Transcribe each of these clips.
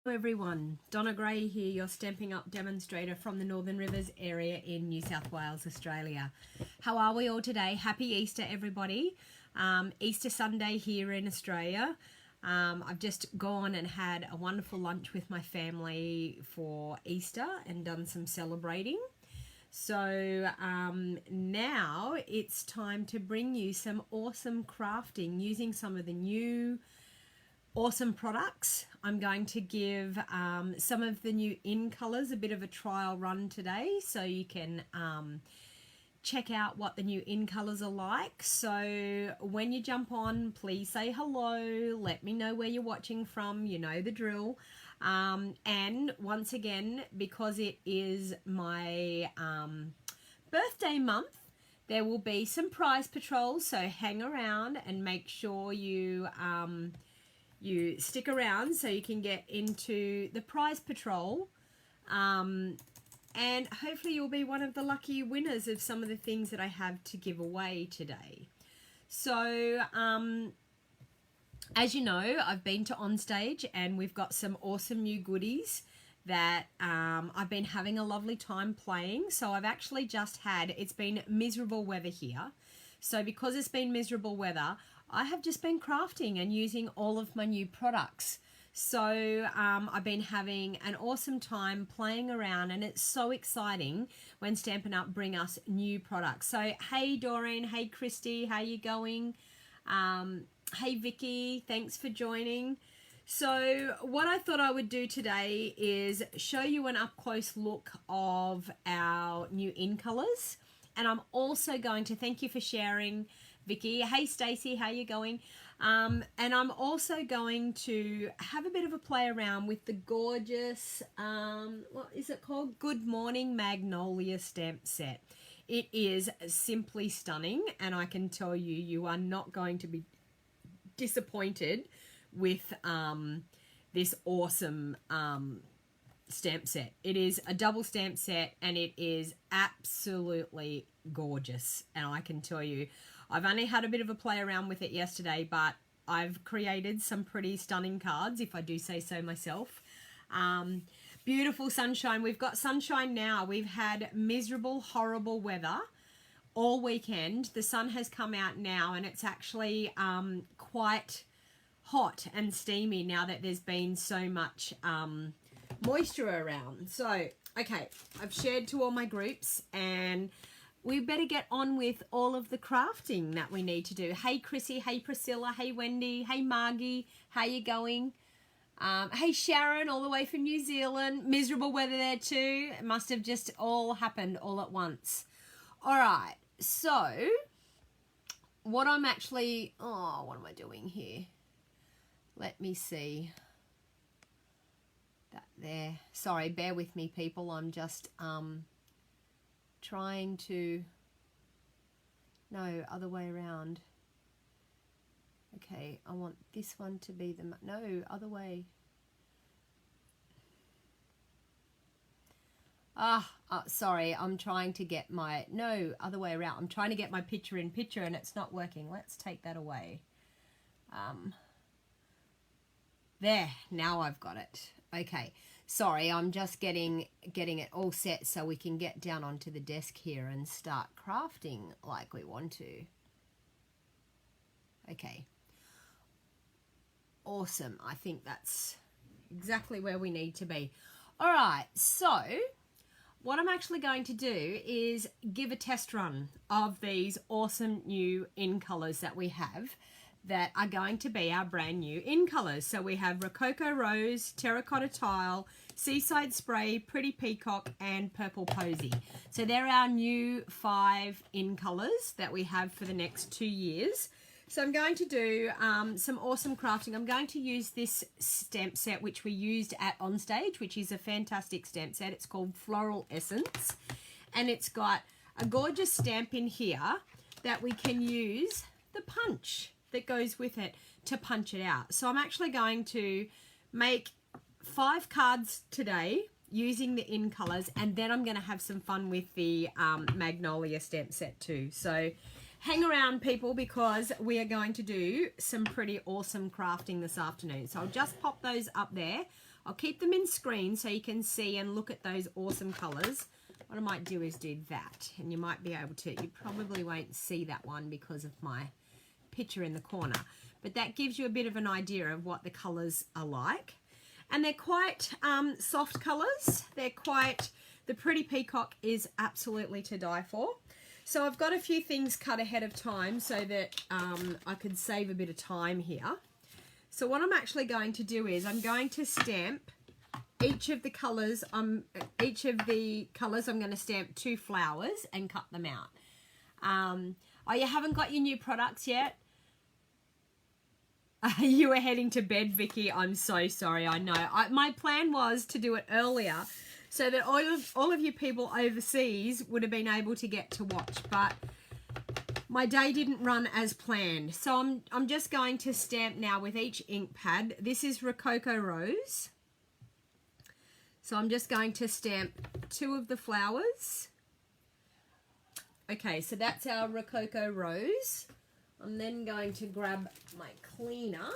Hello everyone, Donna Gray here, your Stamping Up demonstrator from the Northern Rivers area in New South Wales, Australia. How are we all today? Happy Easter everybody. Easter Sunday here in Australia. I've just gone and had a wonderful lunch with my family for Easter and done some celebrating. So now it's time to bring you some awesome crafting using some of the new awesome products. I'm going to give some of the new in colors a bit of a trial run today, so you can check out what the new in colors are like. So when you jump on, please say hello, let me know where you're watching from, you know the drill. And once again, because it is my birthday month, there will be some prize patrols, so hang around and make sure you stick around so you can get into the prize patrol, and hopefully you'll be one of the lucky winners of some of the things that I have to give away today. So as you know, I've been to Onstage and we've got some awesome new goodies that I've been having a lovely time playing. So I've actually just had, it's been miserable weather here, so because it's been miserable weather, I have just been crafting and using all of my new products. So I've been having an awesome time playing around, and it's so exciting when Stampin' Up bring us new products. So hey Doreen, hey Christy, how you going? Hey Vicky, thanks for joining. So what I thought I would do today is show you an up-close look of our new in colors, and I'm also going to thank you for sharing, Vicky. Hey Stacey, how you going? And I'm also going to have a bit of a play around with the gorgeous, what is it called? Good Morning Magnolia stamp set. It is simply stunning, and I can tell you, you are not going to be disappointed with this awesome stamp set. It is a double stamp set and it is absolutely gorgeous, and I can tell you, I've only had a bit of a play around with it yesterday, but I've created some pretty stunning cards, if I do say so myself. Beautiful sunshine. We've got sunshine now. We've had miserable, horrible weather all weekend. The sun has come out now, and it's actually quite hot and steamy now that there's been so much moisture around. So, okay, I've shared to all my groups, and we better get on with all of the crafting that we need to do. Hey Chrissy, hey Priscilla, hey Wendy, hey Margie, how you going? Hey Sharon, all the way from New Zealand. Miserable weather there too. It must have just all happened all at once. All right, so what I'm actually, what am I doing here? Let me see. That there. Sorry, bear with me people. I'm just trying to, no, other way around. Okay, I want this one to be the, no, other way. Sorry, I'm trying to get my, no, other way around. I'm trying to get my picture in picture and it's not working. Let's take that away. There, now I've got it. Okay, sorry, I'm just getting it all set so we can get down onto the desk here and start crafting like we want to. Okay, awesome. I think that's exactly where we need to be. All right, so what I'm actually going to do is give a test run of these awesome new in colors that we have that are going to be our brand new in colors. So we have Rococo Rose, Terracotta Tile, Seaside Spray, Pretty Peacock, and Purple Posy. So they're our new 5 in colors that we have for the next 2 years. So I'm going to do some awesome crafting. I'm going to use this stamp set which we used at Onstage, which is a fantastic stamp set. It's called Floral Essence, and it's got a gorgeous stamp in here that we can use the punch that goes with it to punch it out. So I'm actually going to make 5 cards today using the in colors, and then I'm going to have some fun with the Magnolia stamp set too. So hang around people, because we are going to do some pretty awesome crafting this afternoon. So I'll just pop those up there. I'll keep them in screen so you can see and look at those awesome colours. What I might do is do that, and you might be able to, you probably won't see that one because of my picture in the corner, but that gives you a bit of an idea of what the colours are like. And they're quite soft colours. They're quite, the Pretty Peacock is absolutely to die for. So I've got a few things cut ahead of time so that I could save a bit of time here. So what I'm actually going to do is I'm going to stamp each of the colours. I'm going to stamp 2 flowers and cut them out. Oh, you haven't got your new products yet? You were heading to bed, Vicky. I'm so sorry. I know. My plan was to do it earlier so that all of you people overseas would have been able to get to watch, but my day didn't run as planned. So I'm just going to stamp now with each ink pad. This is Rococo Rose. So I'm just going to stamp 2 of the flowers. Okay, so that's our Rococo Rose. I'm then going to grab my cleaner,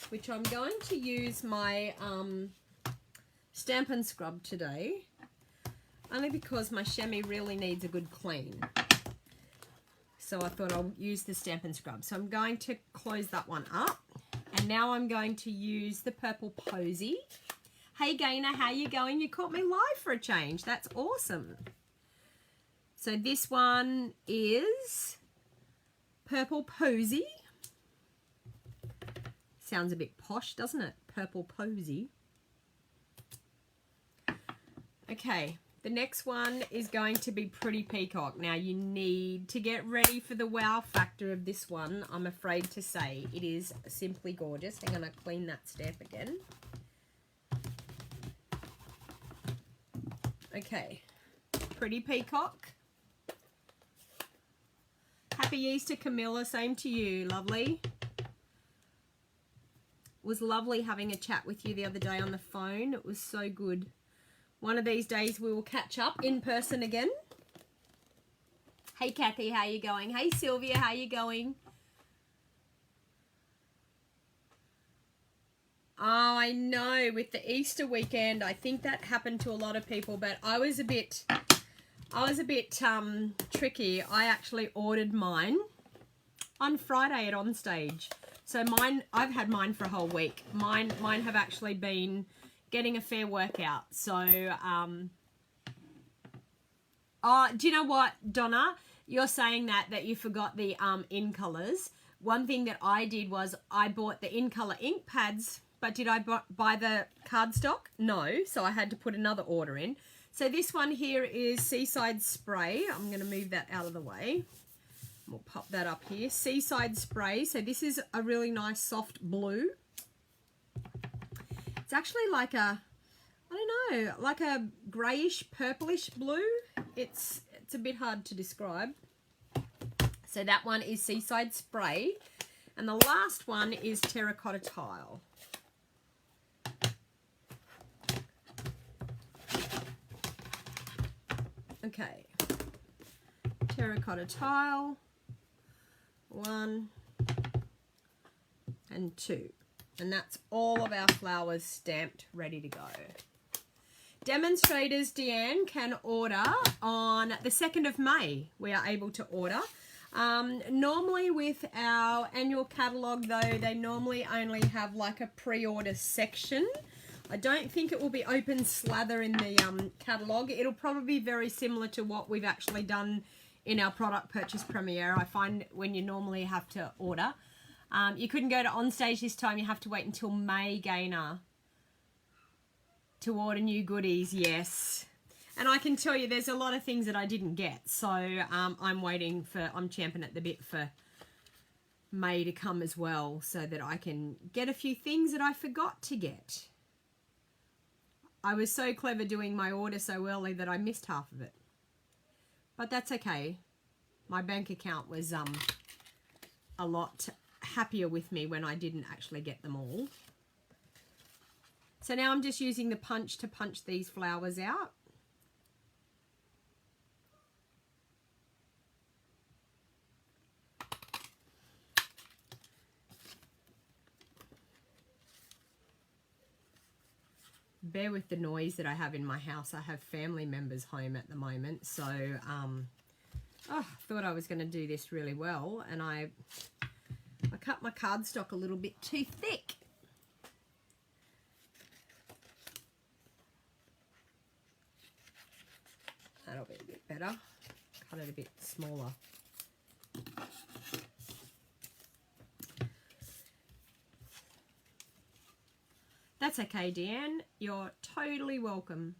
which I'm going to use my Stampin' scrub today, only because my chamois really needs a good clean. So I thought I'll use the Stampin' scrub. So I'm going to close that one up. And now I'm going to use the Purple Posy. Hey Gaina, how you going? You caught me live for a change. That's awesome. So this one is Purple Posy. Sounds a bit posh, doesn't it? Purple Posy. Okay, the next one is going to be Pretty Peacock. Now you need to get ready for the wow factor of this one, I'm afraid to say. It is simply gorgeous. I'm going to clean that stamp again. Okay, Pretty Peacock. Happy Easter, Camilla. Same to you, lovely. It was lovely having a chat with you the other day on the phone. It was so good. One of these days we will catch up in person again. Hey Kathy, how you going? Hey Sylvia, how you going? Oh, I know, with the Easter weekend, I think that happened to a lot of people, but I was a bit tricky. I actually ordered mine on Friday at OnStage. So mine, I've had mine for a whole week. Mine have actually been getting a fair workout. So, oh, do you know what, Donna? You're saying that you forgot the in colors. One thing that I did was I bought the in color ink pads, but did I buy the cardstock? No, so I had to put another order in. So this one here is Seaside Spray. I'm going to move that out of the way. We'll pop that up here. Seaside Spray. So this is a really nice soft blue. It's actually like a, I don't know, like a grayish purplish blue. It's a bit hard to describe. So that one is Seaside Spray. And the last one is Terracotta Tile. Okay, Terracotta Tile, 1 and 2. And that's all of our flowers stamped, ready to go. Demonstrators, Deanne, can order on the 2nd of May. We are able to order. Normally with our annual catalogue, though, they normally only have like a pre-order section. I don't think it will be open slather in the catalogue. It'll probably be very similar to what we've actually done in our product purchase premiere. I find when you normally have to order. You couldn't go to OnStage this time. You have to wait until May, Gainer, to order new goodies. Yes. And I can tell you there's a lot of things that I didn't get. So I'm champing at the bit for May to come as well so that I can get a few things that I forgot to get. I was so clever doing my order so early that I missed half of it. But that's okay. My bank account was a lot happier with me when I didn't actually get them all. So now I'm just using the punch to punch these flowers out. bear with the noise that I have in my house. I have family members home at the moment, so I thought I was going to do this really well, and I cut my cardstock a little bit too thick. That'll be a bit better. Cut it a bit smaller. That's okay, Deanne. You're totally welcome.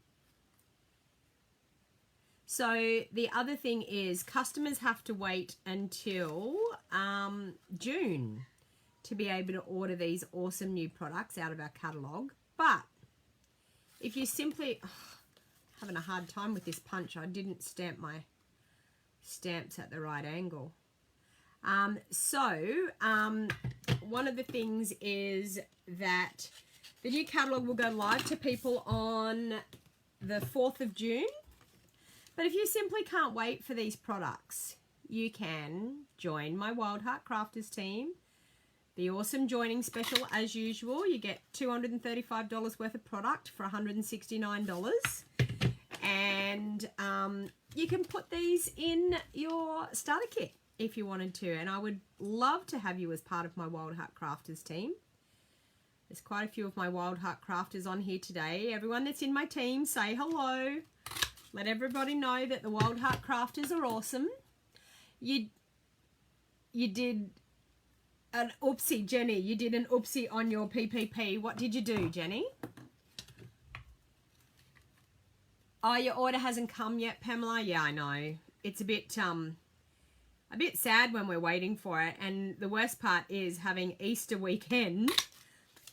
So the other thing is customers have to wait until June to be able to order these awesome new products out of our catalogue. But if you simply... having a hard time with this punch. I didn't stamp my stamps at the right angle. One of the things is that the new catalogue will go live to people on the 4th of June. But if you simply can't wait for these products, you can join my Wild Heart Crafters team. The awesome joining special as usual. You get $235 worth of product for $169. And you can put these in your starter kit if you wanted to. And I would love to have you as part of my Wild Heart Crafters team. There's quite a few of my Wild Heart Crafters on here today. Everyone that's in my team, say hello. Let everybody know that the Wild Heart Crafters are awesome. You did an oopsie, Jenny. You did an oopsie on your PPP. What did you do, Jenny? Oh, your order hasn't come yet, Pamela? Yeah, I know. It's a bit sad when we're waiting for it. And the worst part is having Easter weekend.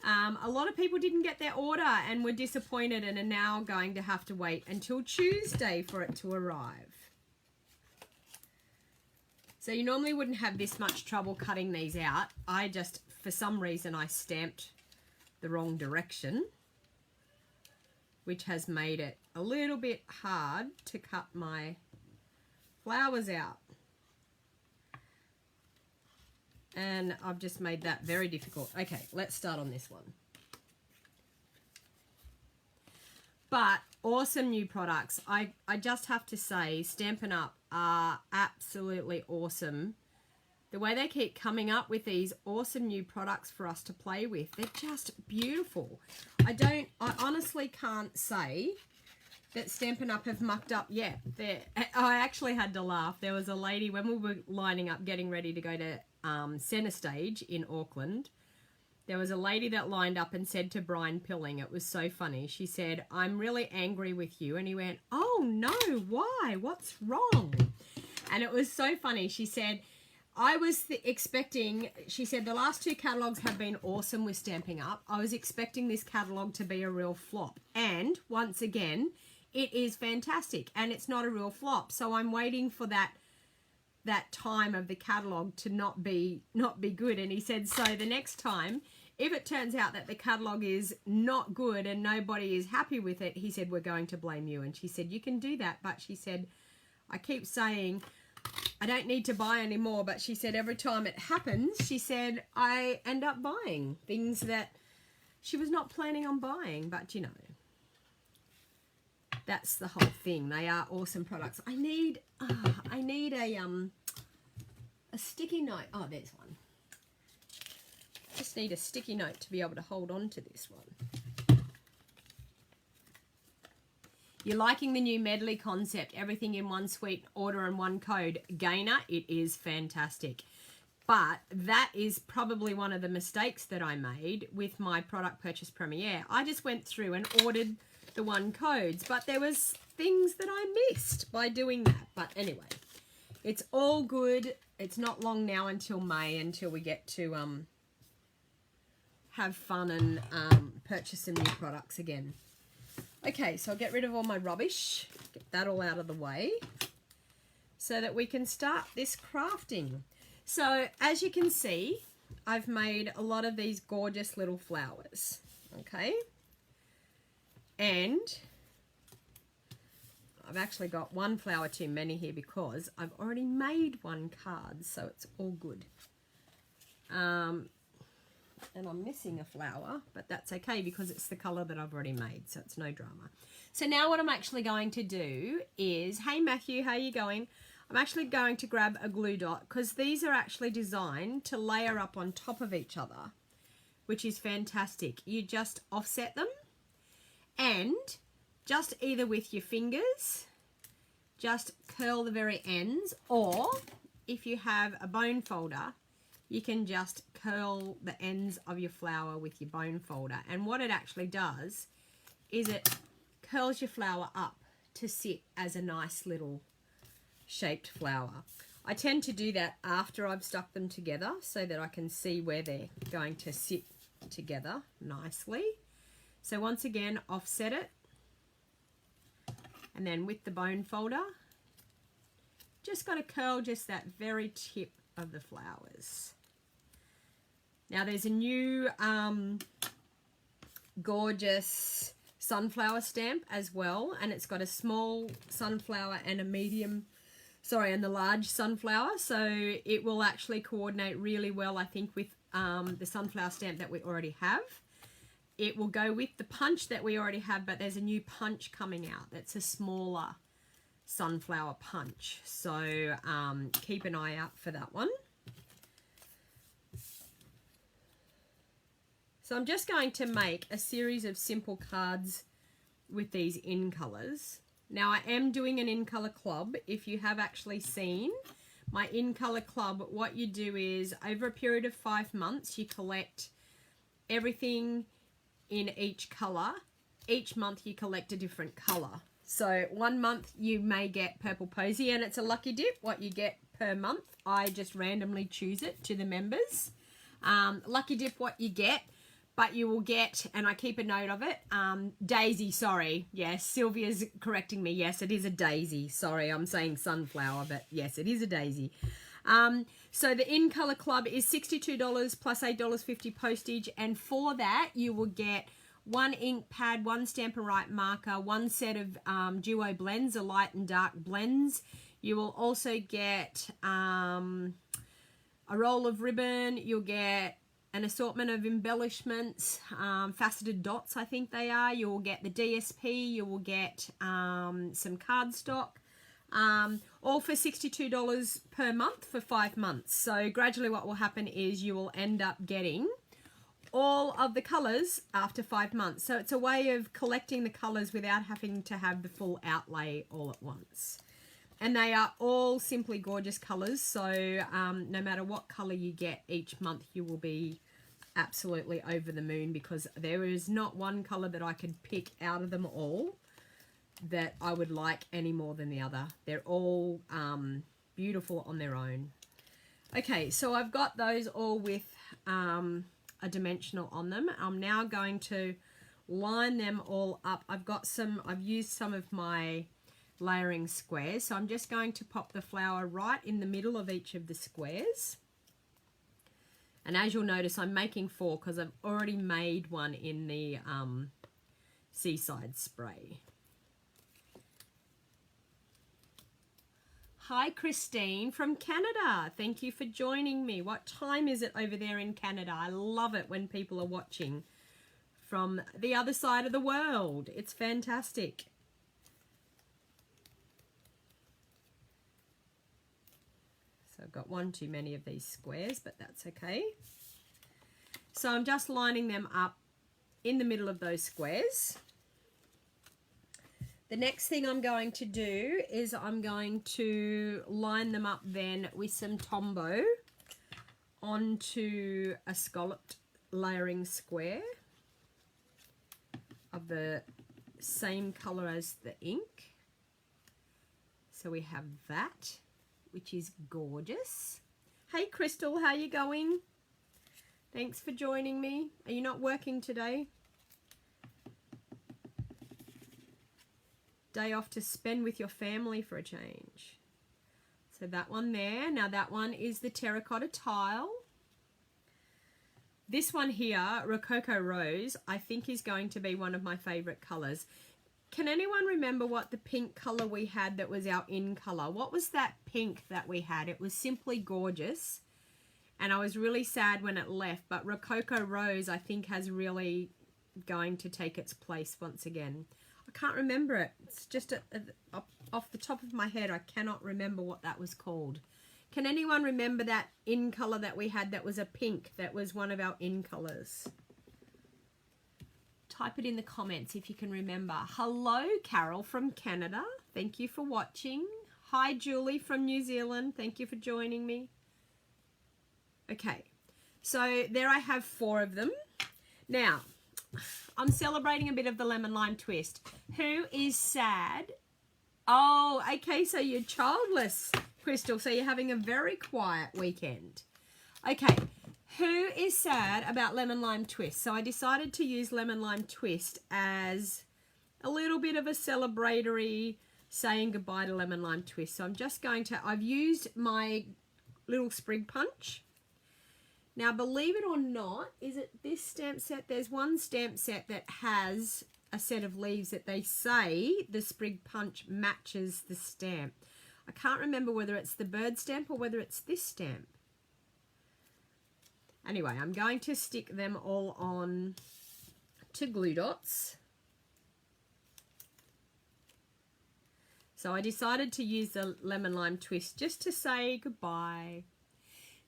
A lot of people didn't get their order and were disappointed and are now going to have to wait until Tuesday for it to arrive. So you normally wouldn't have this much trouble cutting these out. I just, for some reason, I stamped the wrong direction, which has made it a little bit hard to cut my flowers out. And I've just made that very difficult. Okay, let's start on this one. But awesome new products. I just have to say, Stampin' Up! Are absolutely awesome. The way they keep coming up with these awesome new products for us to play with, they're just beautiful. I honestly can't say that Stampin' Up! Have mucked up yet. I actually had to laugh. There was a lady, when we were lining up getting ready to go to Centre Stage in Auckland, there was a lady that lined up and said to Brian Pilling, it was so funny, she said, "I'm really angry with you." And he went, "Oh no, why? What's wrong?" And it was so funny. She said, I was expecting, she said, the last two catalogues have been awesome with Stampin' Up. I was expecting this catalogue to be a real flop. And once again, it is fantastic and it's not a real flop. So I'm waiting for that time of the catalogue to not be good. And he said, so the next time, if it turns out that the catalogue is not good and nobody is happy with it, he said, we're going to blame you. And she said, you can do that. But she said, I keep saying, I don't need to buy anymore. But she said, every time it happens, she said, I end up buying things that she was not planning on buying. But, you know, that's the whole thing. They are awesome products. I need a sticky note. Oh, there's one. Just need a sticky note to be able to hold on to this one. You're liking the new medley concept, everything in one sweet order and one code. Gainer, it is fantastic. But that is probably one of the mistakes that I made with my product purchase premiere. I just went through and ordered the one codes, but there was things that I missed by doing that. But anyway, it's all good. It's not long now until May, until we get to have fun and purchase some new products again. Okay, so I'll get rid of all my rubbish, get that all out of the way so that we can start this crafting. So as you can see, I've made a lot of these gorgeous little flowers, okay? And I've actually got one flower too many here because I've already made one card, so it's all good. and I'm missing a flower, but that's okay because it's the color that I've already made, so it's no drama. So now what I'm actually going to do is, hey Matthew, how are you going? I'm actually going to grab a glue dot because these are actually designed to layer up on top of each other, which is fantastic. You just offset them and just either with your fingers, just curl the very ends, or if you have a bone folder, you can just curl the ends of your flower with your bone folder. And what it actually does is it curls your flower up to sit as a nice little shaped flower. I tend to do that after I've stuck them together so that I can see where they're going to sit together nicely. So once again, offset it, and then with the bone folder, just got to curl just that very tip of the flowers. Now there's a new gorgeous sunflower stamp as well, and it's got a small sunflower and a medium, sorry, and the large sunflower, so it will actually coordinate really well, I think, with the sunflower stamp that we already have. It will go with the punch that we already have, but there's a new punch coming out that's a smaller sunflower punch, so keep an eye out for that one. So I'm just going to make a series of simple cards with these in colors. Now I am doing an in color club. If you have actually seen my in color club, what you do is over a period of 5 months, you collect everything in each color. Each month you collect a different color. So 1 month you may get purple posy, and it's a lucky dip what you get per month. I just randomly choose it to the members. Lucky dip what you get. But you will get, and I keep a note of it, daisy, sorry. Yes, Sylvia's correcting me. Yes, it is a daisy. Sorry, I'm saying sunflower, but yes, it is a daisy. So the In Color Club is $62 plus $8.50 postage. And for that, you will get 1 ink pad, 1 Stampin' Right marker, 1 set of duo blends, a light and dark blends. You will also get a roll of ribbon. You'll get an assortment of embellishments, faceted dots, I think they are. You will get the DSP. You will get some cardstock, all for $62 per month for 5 months. So gradually what will happen is you will end up getting all of the colours after 5 months. So it's a way of collecting the colours without having to have the full outlay all at once. And they are all simply gorgeous colours, so no matter what colour you get each month, you will be absolutely over the moon, because there is not one colour that I could pick out of them all that I would like any more than the other. They're all beautiful on their own. Okay, so I've got those all with a dimensional on them. I'm now going to line them all up. I've used some of my layering squares, so I'm just going to pop the flower right in the middle of each of the squares. And as you'll notice, I'm making 4 because I've already made one in the Seaside Spray. Hi Christine from Canada, thank you for joining me. What time is it over there in Canada? I love it when people are watching from the other side of the world. It's fantastic. I've got one too many of these squares, but that's okay. So I'm just lining them up in the middle of those squares. The next thing I'm going to do is I'm going to line them up then with some Tombow onto a scalloped layering square of the same color as the ink. So we have that, which is gorgeous. Hey Crystal, how you going? Thanks for joining me. Are you not working today? Day off to spend with your family for a change. So that one there. Now that one is the terracotta tile. This one here, Rococo Rose, I think is going to be one of my favorite colors. Can anyone remember what the pink color we had that was our in color? What was that pink that we had? It was simply gorgeous. And I was really sad when it left, but Rococo Rose, I think, has really going to take its place once again. I can't remember it. It's just off the top of my head, I cannot remember what that was called. Can anyone remember that in color that we had that was a pink? That was one of our in colors. Type it in the comments if you can remember. Hello, Carol from Canada. Thank you for watching. Hi, Julie from New Zealand. Thank you for joining me. Okay, so there I have 4 of them. Now, I'm celebrating a bit of the lemon lime twist. Who is sad? Oh, okay, so you're childless, Crystal. So you're having a very quiet weekend. Okay, who is sad about lemon lime twist? So I decided to use lemon lime twist as a little bit of a celebratory saying goodbye to lemon lime twist. So I'm just going to, I've used my little sprig punch. Now, believe it or not, is it this stamp set? There's one stamp set that has a set of leaves that they say the sprig punch matches the stamp. I can't remember whether it's the bird stamp or whether it's this stamp. Anyway, I'm going to stick them all on to glue dots. So I decided to use the lemon lime twist just to say goodbye.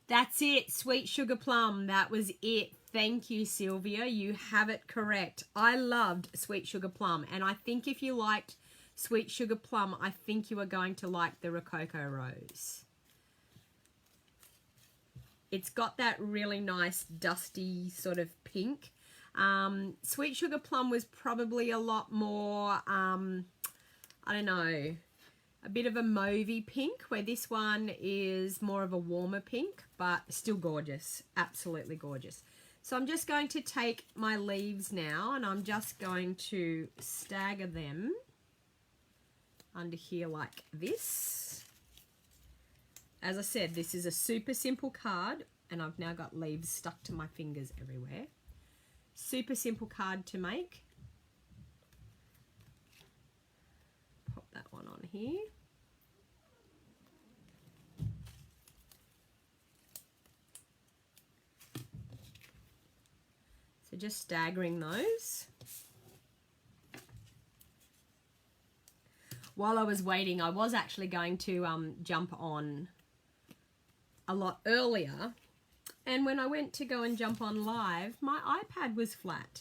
That's it, Sweet Sugar Plum. That was it. Thank you, Sylvia. You have it correct. I loved Sweet Sugar Plum, and I think if you liked Sweet Sugar Plum, I think you are going to like the Rococo Rose. It's got that really nice dusty sort of pink. Sweet Sugar Plum was probably a lot more, I don't know, a bit of a mauvey pink, where this one is more of a warmer pink, but still gorgeous. Absolutely gorgeous. So I'm just going to take my leaves now, and I'm just going to stagger them under here like this. As I said, this is a super simple card, and I've now got leaves stuck to my fingers everywhere. Super simple card to make. Pop that one on here. So just staggering those. While I was waiting, I was actually going to jump on a lot earlier, and when I went to go and jump on live, my iPad was flat.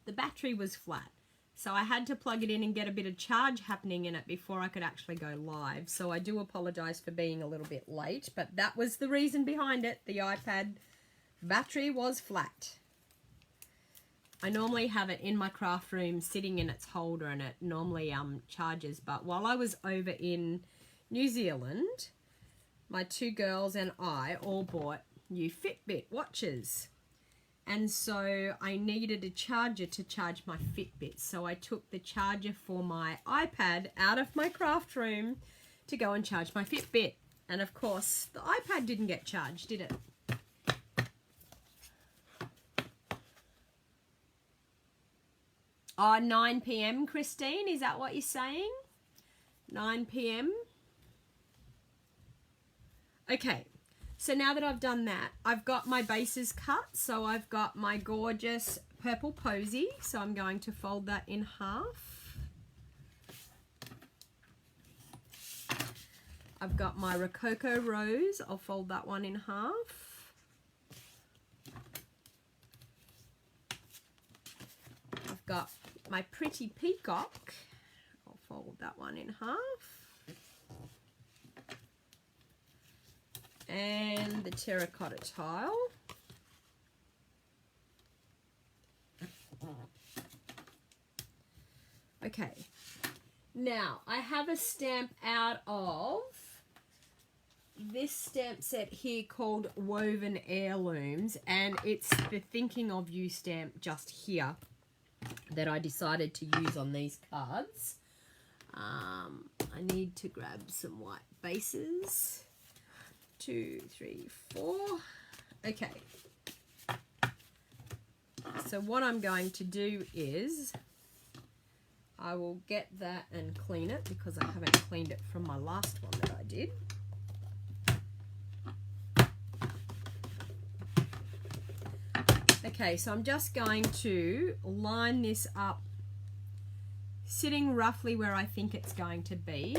The battery was flat. So I had to plug it in and get a bit of charge happening in it before I could actually go live. So I do apologize for being a little bit late, but that was the reason behind it. The iPad battery was flat. I normally have it in my craft room sitting in its holder, and it normally charges. But while I was over in New Zealand, my 2 girls and I all bought new Fitbit watches. And so I needed a charger to charge my Fitbit. So I took the charger for my iPad out of my craft room to go and charge my Fitbit. And of course, the iPad didn't get charged, did it? Oh, 9 p.m, Christine, is that what you're saying? 9 p.m? Okay, so now that I've done that, I've got my bases cut. So I've got my gorgeous purple posy. So I'm going to fold that in half. I've got my Rococo Rose. I'll fold that one in half. I've got my pretty peacock. I'll fold that one in half. And the terracotta tile. Okay, now I have a stamp out of this stamp set here called Woven Heirlooms, and it's the Thinking of You stamp just here that I decided to use on these cards. I need to grab some white bases. 2, 3, 4. Okay. So what I'm going to do is I will get that and clean it, because I haven't cleaned it from my last one that I did. Okay, so I'm just going to line this up, sitting roughly where I think it's going to be.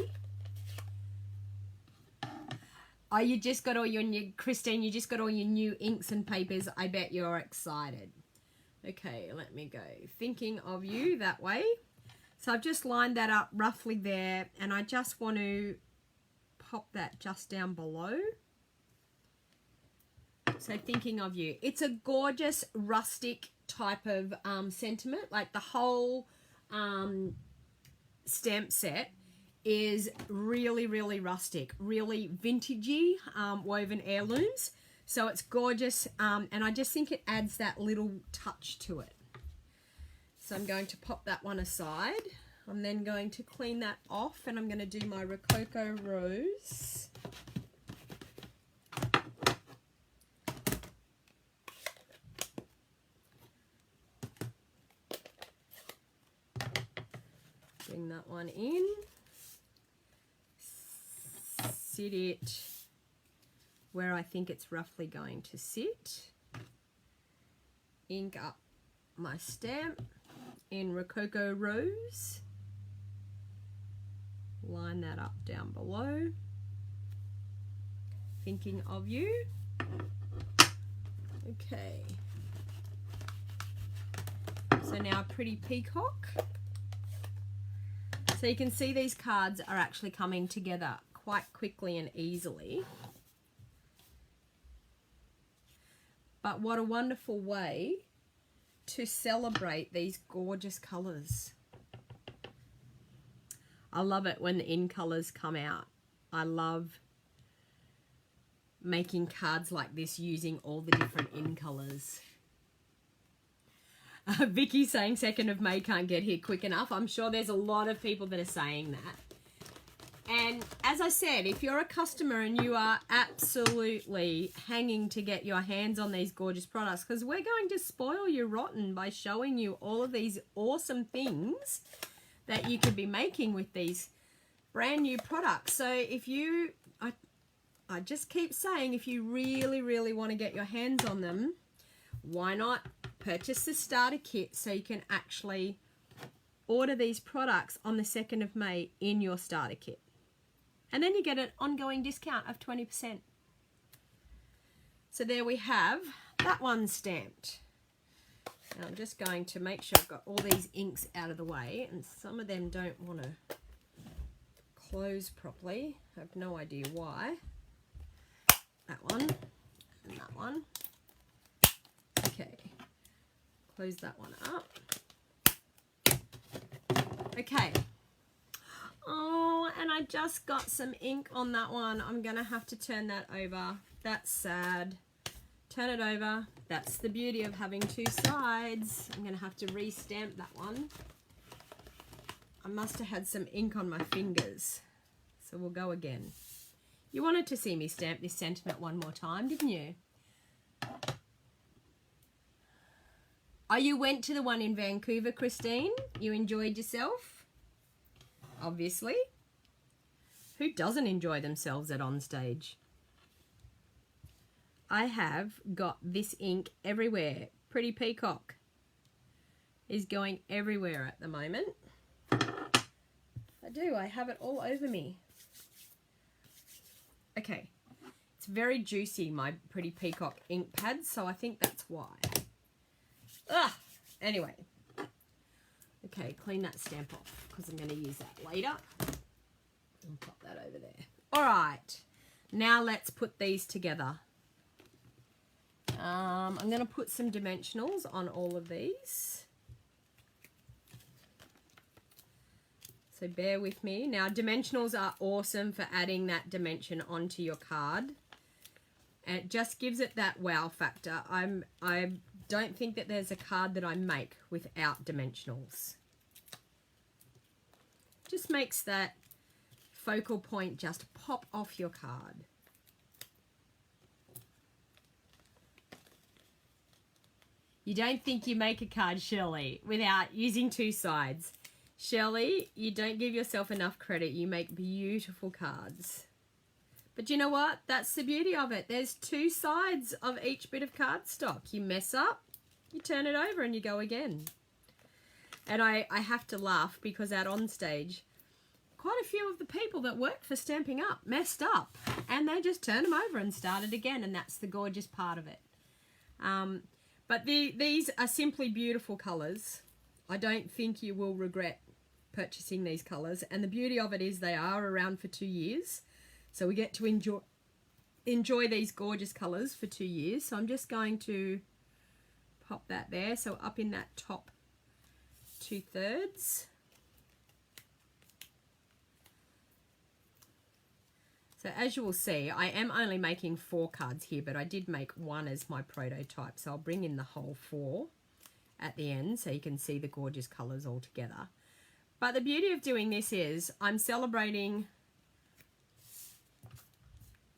Oh, you just got all your new, Christine, you just got all your new inks and papers. I bet you're excited. Okay, let me go. Thinking of you that way. So I've just lined that up roughly there, and I just want to pop that just down below. So thinking of you. It's a gorgeous rustic type of sentiment. Like the whole stamp set is really, really rustic, really vintagey woven heirlooms. So it's gorgeous, and I just think it adds that little touch to it. So I'm going to pop that one aside. I'm then going to clean that off, and I'm going to do my Rococo Rose. Bring that one in. Sit it where I think it's roughly going to sit. Ink up my stamp in Rococo Rose. Line that up down below. Thinking of you. Okay. So now Pretty Peacock. So you can see these cards are actually coming together quite quickly and easily. But what a wonderful way to celebrate these gorgeous colours. I love it when the in colours come out. I love making cards like this using all the different in colours. Vicky saying 2nd of May can't get here quick enough. I'm sure there's a lot of people that are saying that. And as I said, if you're a customer and you are absolutely hanging to get your hands on these gorgeous products, because we're going to spoil you rotten by showing you all of these awesome things that you could be making with these brand new products. So if you, I just keep saying, if you really, really want to get your hands on them, why not purchase the starter kit so you can actually order these products on the 2nd of May in your starter kit. And then you get an ongoing discount of 20%. So there we have that one stamped. Now I'm just going to make sure I've got all these inks out of the way, and some of them don't want to close properly. I have no idea why. That one and that one. Okay, close that one up. Okay. Oh, and I just got some ink on that one. I'm going to have to turn that over. That's sad. Turn it over. That's the beauty of having two sides. I'm going to have to re-stamp that one. I must have had some ink on my fingers. So we'll go again. You wanted to see me stamp this sentiment one more time, didn't you? Oh, you went to the one in Vancouver, Christine? You enjoyed yourself? Obviously. Who doesn't enjoy themselves at On Stage? I have got this ink everywhere. Pretty Peacock is going everywhere at the moment. I do. I have it all over me. Okay. It's very juicy, my Pretty Peacock ink pads, so I think that's why. Ugh. Anyway. Okay, clean that stamp off because I'm going to use that later. And pop that over there. All right. Now let's put these together. I'm going to put some dimensionals on all of these. So bear with me. Now dimensionals are awesome for adding that dimension onto your card. And it just gives it that wow factor. I don't think that there's a card that I make without dimensionals. Just makes that focal point just pop off your card. You don't think you make a card, Shirley, without using two sides. Shirley, you don't give yourself enough credit. You make beautiful cards. But you know what? That's the beauty of it. There's two sides of each bit of cardstock. You mess up, You turn it over and you go again. And I have to laugh because at On Stage, quite a few of the people that worked for Stamping Up messed up. And they just turned them over and started again. And that's the gorgeous part of it. But these are simply beautiful colours. I don't think you will regret purchasing these colours. And the beauty of it is they are around for 2 years. So we get to enjoy these gorgeous colours for 2 years. So I'm just going to pop that there. So up in that top 2/3. So as you will see, I am only making 4 cards here, but I did make one as my prototype. So I'll bring in the whole 4 at the end so you can see the gorgeous colours all together. But the beauty of doing this is I'm celebrating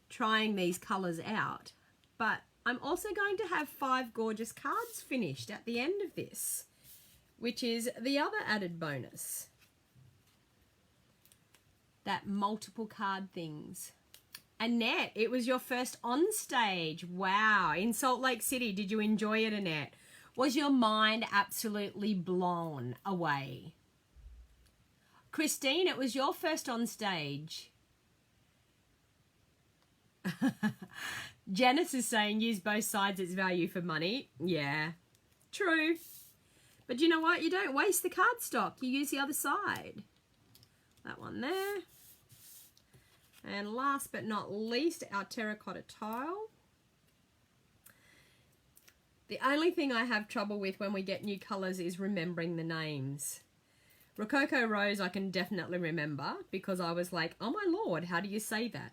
trying these colours out, but I'm also going to have 5 gorgeous cards finished at the end of this, which is the other added bonus. That multiple card things. Annette, it was your first on stage. Wow. In Salt Lake City, did you enjoy it, Annette? Was your mind absolutely blown away? Christine, it was your first on stage. Janice is saying use both sides, it's value for money. Yeah, true. But you know what? You don't waste the cardstock. You use the other side. That one there. And last but not least, our terracotta tile. The only thing I have trouble with when we get new colours is remembering the names. Rococo Rose I can definitely remember because I was like, oh my lord, how do you say that?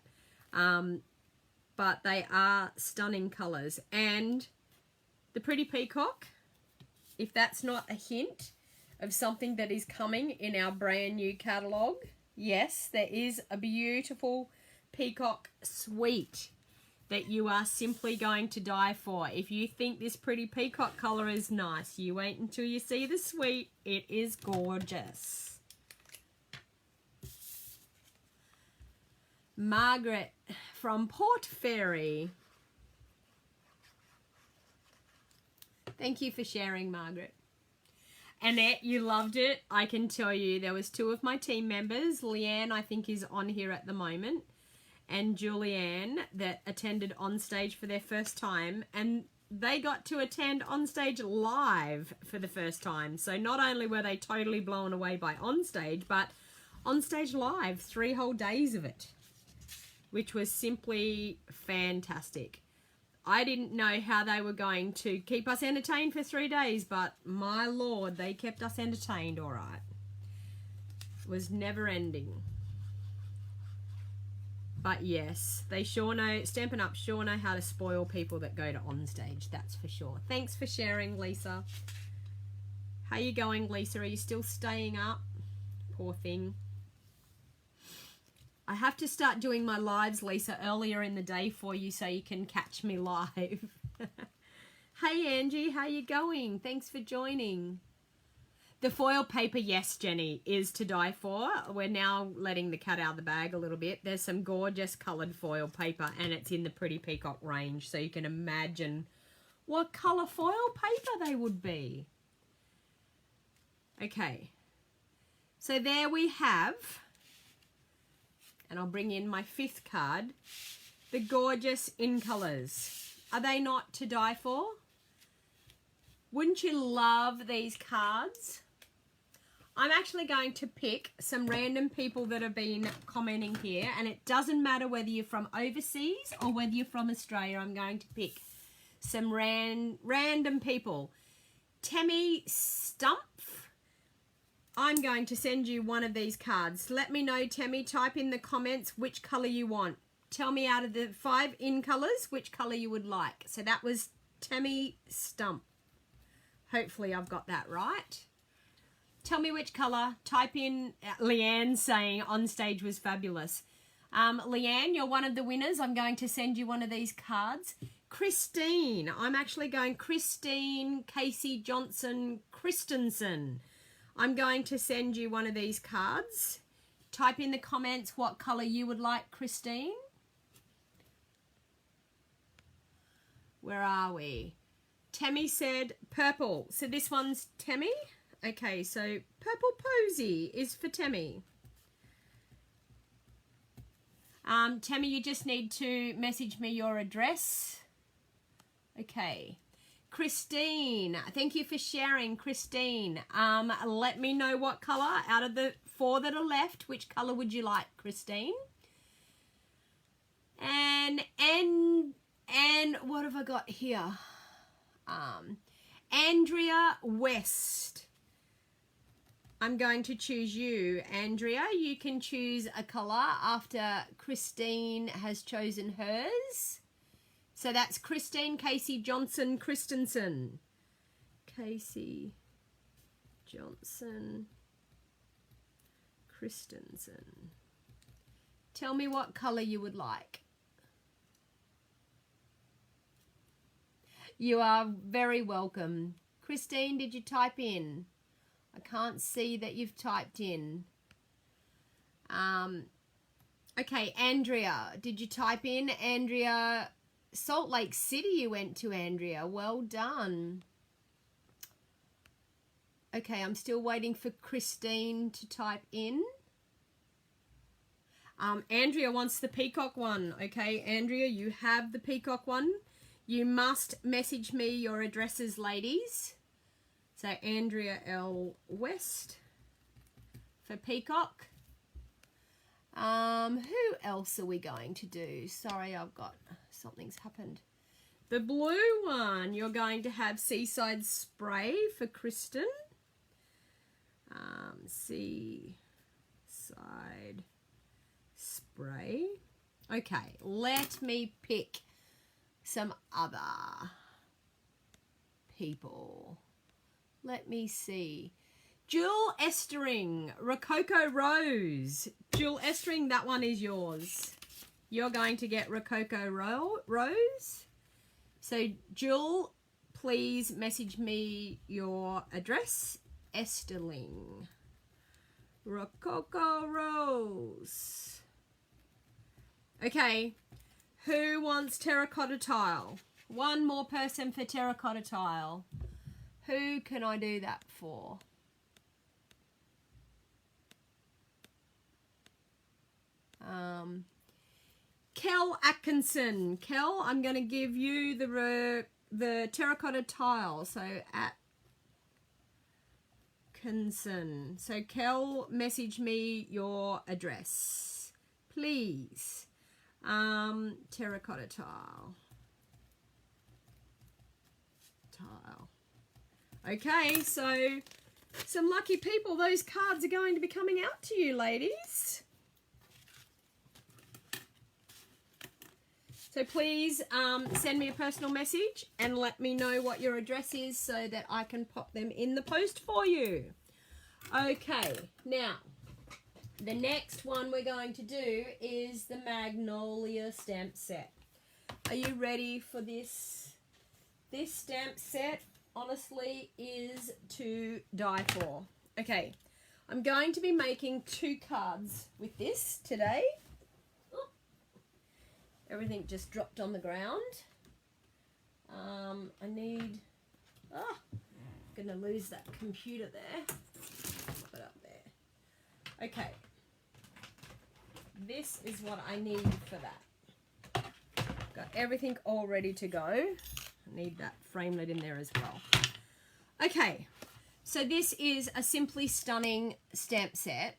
But they are stunning colours. And the Pretty Peacock, if that's not a hint of something that is coming in our brand new catalogue, yes, there is a beautiful peacock suite that you are simply going to die for. If you think this Pretty Peacock colour is nice, you wait until you see the suite. It is gorgeous. Margaret from Port Fairy. Thank you for sharing, Margaret. Annette, you loved it. I can tell you there was 2 of my team members. Leanne, I think, is on here at the moment. And Julianne that attended On Stage for their first time. And they got to attend On Stage live for the first time. So not only were they totally blown away by On Stage, but On Stage live, 3 whole days of it, which was simply fantastic. I didn't know how they were going to keep us entertained for 3 days, but my lord, they kept us entertained all right. It was never ending. But yes, they sure know, Stampin' Up sure know how to spoil people that go to On Stage, that's for sure. Thanks for sharing, Lisa. How you going, Lisa? Are you still staying up? Poor thing. I have to start doing my lives, Lisa, earlier in the day for you so you can catch me live. Hey, Angie, how you going? Thanks for joining. The foil paper, yes, Jenny, is to die for. We're now letting the cat out of the bag a little bit. There's some gorgeous coloured foil paper and it's in the Pretty Peacock range, so you can imagine what colour foil paper they would be. Okay, so there we have, and I'll bring in my 5th card, the gorgeous In Colours. Are they not to die for? Wouldn't you love these cards? I'm actually going to pick some random people that have been commenting here, and it doesn't matter whether you're from overseas or whether you're from Australia. I'm going to pick some random people. Tammy Stumpf, I'm going to send you one of these cards. Let me know, Tammy, type in the comments which colour you want. Tell me out of the 5 In Colours which colour you would like. So that was Tammy Stump. Hopefully I've got that right. Tell me which colour. Type in Leanne saying On Stage was fabulous. Leanne, you're one of the winners. I'm going to send you one of these cards. Christine, I'm actually going Christine Casey Johnson Christensen. I'm going to send you one of these cards. Type in the comments what colour you would like, Christine. Where are we? Tammy said purple. So this one's Tammy. Okay, so purple posy is for Tammy. Tammy, you just need to message me your address. Okay. Christine, thank you for sharing, Christine. Let me know what colour out of the 4 that are left, which colour would you like, Christine? And what have I got here? Andrea West. I'm going to choose you, Andrea. You can choose a colour after Christine has chosen hers. So that's Christine Casey Johnson Christensen. Casey Johnson Christensen. Tell me what colour you would like. You are very welcome. Christine, did you type in? I can't see that you've typed in. Okay, Andrea, did you type in? Andrea, Salt Lake City you went to, Andrea. Well done. Okay, I'm still waiting for Christine to type in. Andrea wants the peacock one. Okay, Andrea, you have the peacock one. You must message me your addresses, ladies. So Andrea L. West for peacock. Who else are we going to do? Sorry, something's happened. The blue one, you're going to have Seaside Spray for Kristen. Seaside Spray. Okay, let me pick some other people. Let me see. Jewel Estering, Rococo Rose. Jewel Estering, that one is yours. You're going to get Rococo Rose. So, Jewel, please message me your address. Esterling. Rococo Rose. Okay. Who wants terracotta tile? One more person for terracotta tile. Who can I do that for? Kel Atkinson. Kel, I'm going to give you the terracotta tile. So Atkinson. So Kel, message me your address, please. Terracotta tile. Okay, so some lucky people. Those cards are going to be coming out to you, ladies. So please send me a personal message and let me know what your address is so that I can pop them in the post for you. Okay, now the next one we're going to do is the Magnolia stamp set. Are you ready for this? This stamp set, honestly, is to die for. Okay, I'm going to be making 2 cards with this today. Oh, everything just dropped on the ground. I need... Oh, I'm going to lose that computer there. Pop it up there. Okay. This is what I need for that. Got everything all ready to go. I need that framelit in there as well. Okay, so this is a Simply Stunning stamp set,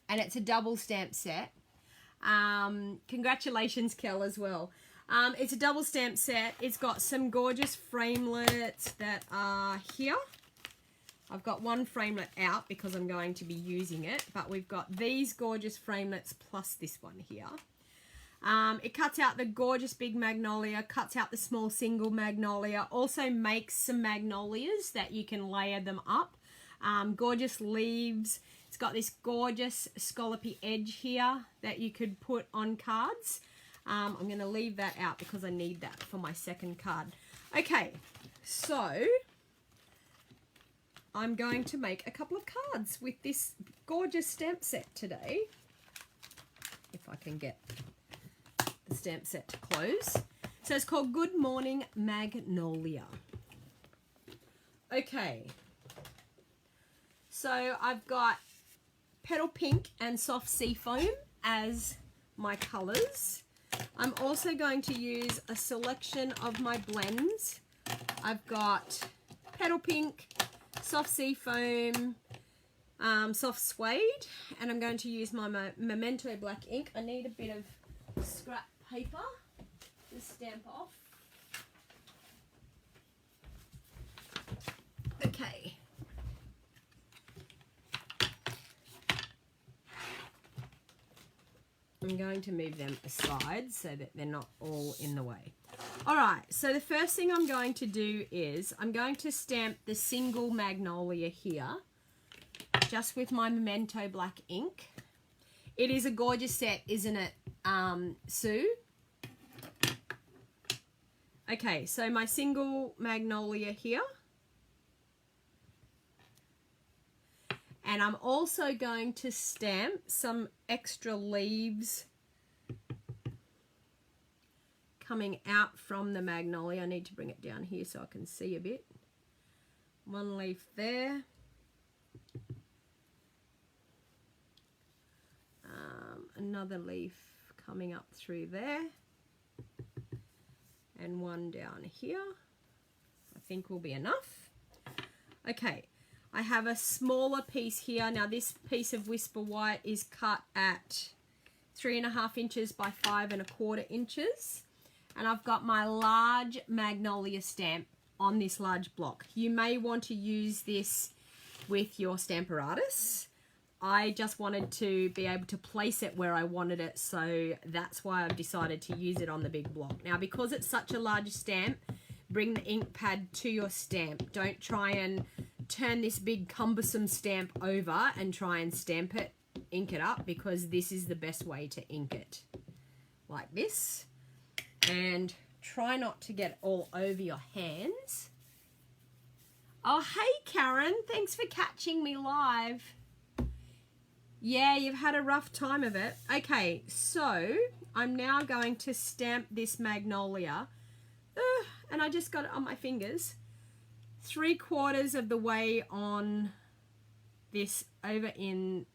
and it's a double stamp set. Congratulations, Kel, as well. It's a double stamp set. It's got some gorgeous framelits that are here. I've got one framelit out because I'm going to be using it, but we've got these gorgeous framelits plus this one here. It cuts out the gorgeous big magnolia, cuts out the small single magnolia, also makes some magnolias that you can layer them up. Gorgeous leaves. It's got this gorgeous scallopy edge here that you could put on cards. I'm going to leave that out because I need that for my second card. Okay, so I'm going to make a couple of cards with this gorgeous stamp set today. If I can get the stamp set to close. So it's called Good Morning Magnolia. Okay. So I've got Petal Pink and Soft Seafoam as my colours. I'm also going to use a selection of my blends. I've got Petal Pink, Soft Seafoam, Soft Suede, and I'm going to use my Memento Black ink. I need a bit of scrap paper to stamp off. Okay. I'm going to move them aside so that they're not all in the way. All right, so the first thing I'm going to do is I'm going to stamp the single Magnolia here, just with my Memento Black ink. It is a gorgeous set, isn't it, Sue? Okay, so my single Magnolia here. And I'm also going to stamp some extra leaves coming out from the Magnolia. I need to bring it down here so I can see a bit. One leaf there. Another leaf coming up through there. And one down here. I think will be enough. Okay. I have a smaller piece here. Now this piece of Whisper White is cut at 3.5 inches by 5.25 inches. And I've got my large Magnolia stamp on this large block. You may want to use this with your Stamparatus. I just wanted to be able to place it where I wanted it, so that's why I've decided to use it on the big block. Now because it's such a large stamp, bring the ink pad to your stamp. Don't try and turn this big cumbersome stamp over and try and stamp it, ink it up, because this is the best way to ink it. Like this. And try not to get all over your hands. Oh, hey Karen, thanks for catching me live. Yeah, you've had a rough time of it. Okay, so I'm now going to stamp this Magnolia. And I just got it on my fingers. 3/4 of the way on this over in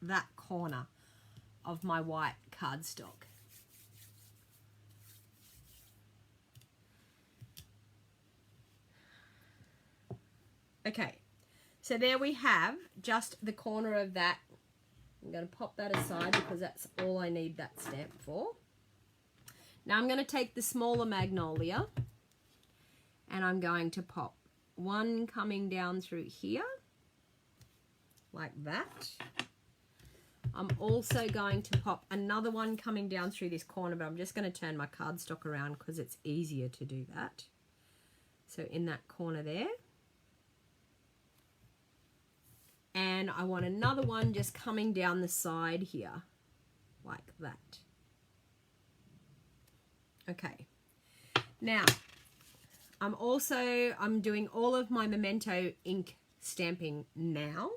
that corner of my white cardstock. Okay, so there we have just the corner of that. I'm going to pop that aside because that's all I need that stamp for. Now I'm going to take the smaller Magnolia and I'm going to pop one coming down through here, like that. I'm also going to pop another one coming down through this corner, but I'm just going to turn my cardstock around because it's easier to do that. So in that corner there. And I want another one just coming down the side here, like that. Okay. Now, I'm doing all of my Memento ink stamping now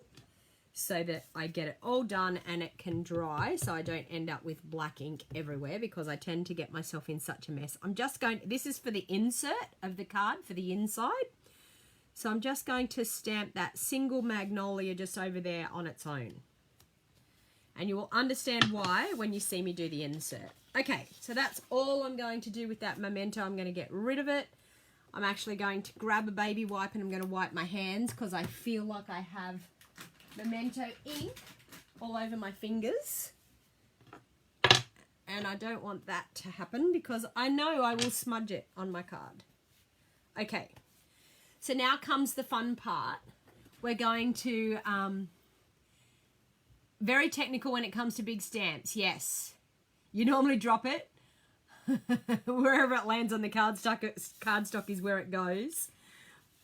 so that I get it all done and it can dry so I don't end up with black ink everywhere because I tend to get myself in such a mess. I'm just going, this is for the insert of the card, for the inside. So I'm just going to stamp that single Magnolia just over there on its own. And you will understand why when you see me do the insert. Okay, so that's all I'm going to do with that Memento. I'm going to get rid of it. I'm actually going to grab a baby wipe and I'm going to wipe my hands because I feel like I have Memento ink all over my fingers. And I don't want that to happen because I know I will smudge it on my card. Okay. So now comes the fun part. We're going to, very technical when it comes to big stamps, yes. You normally drop it. Wherever it lands on the cardstock is where it goes.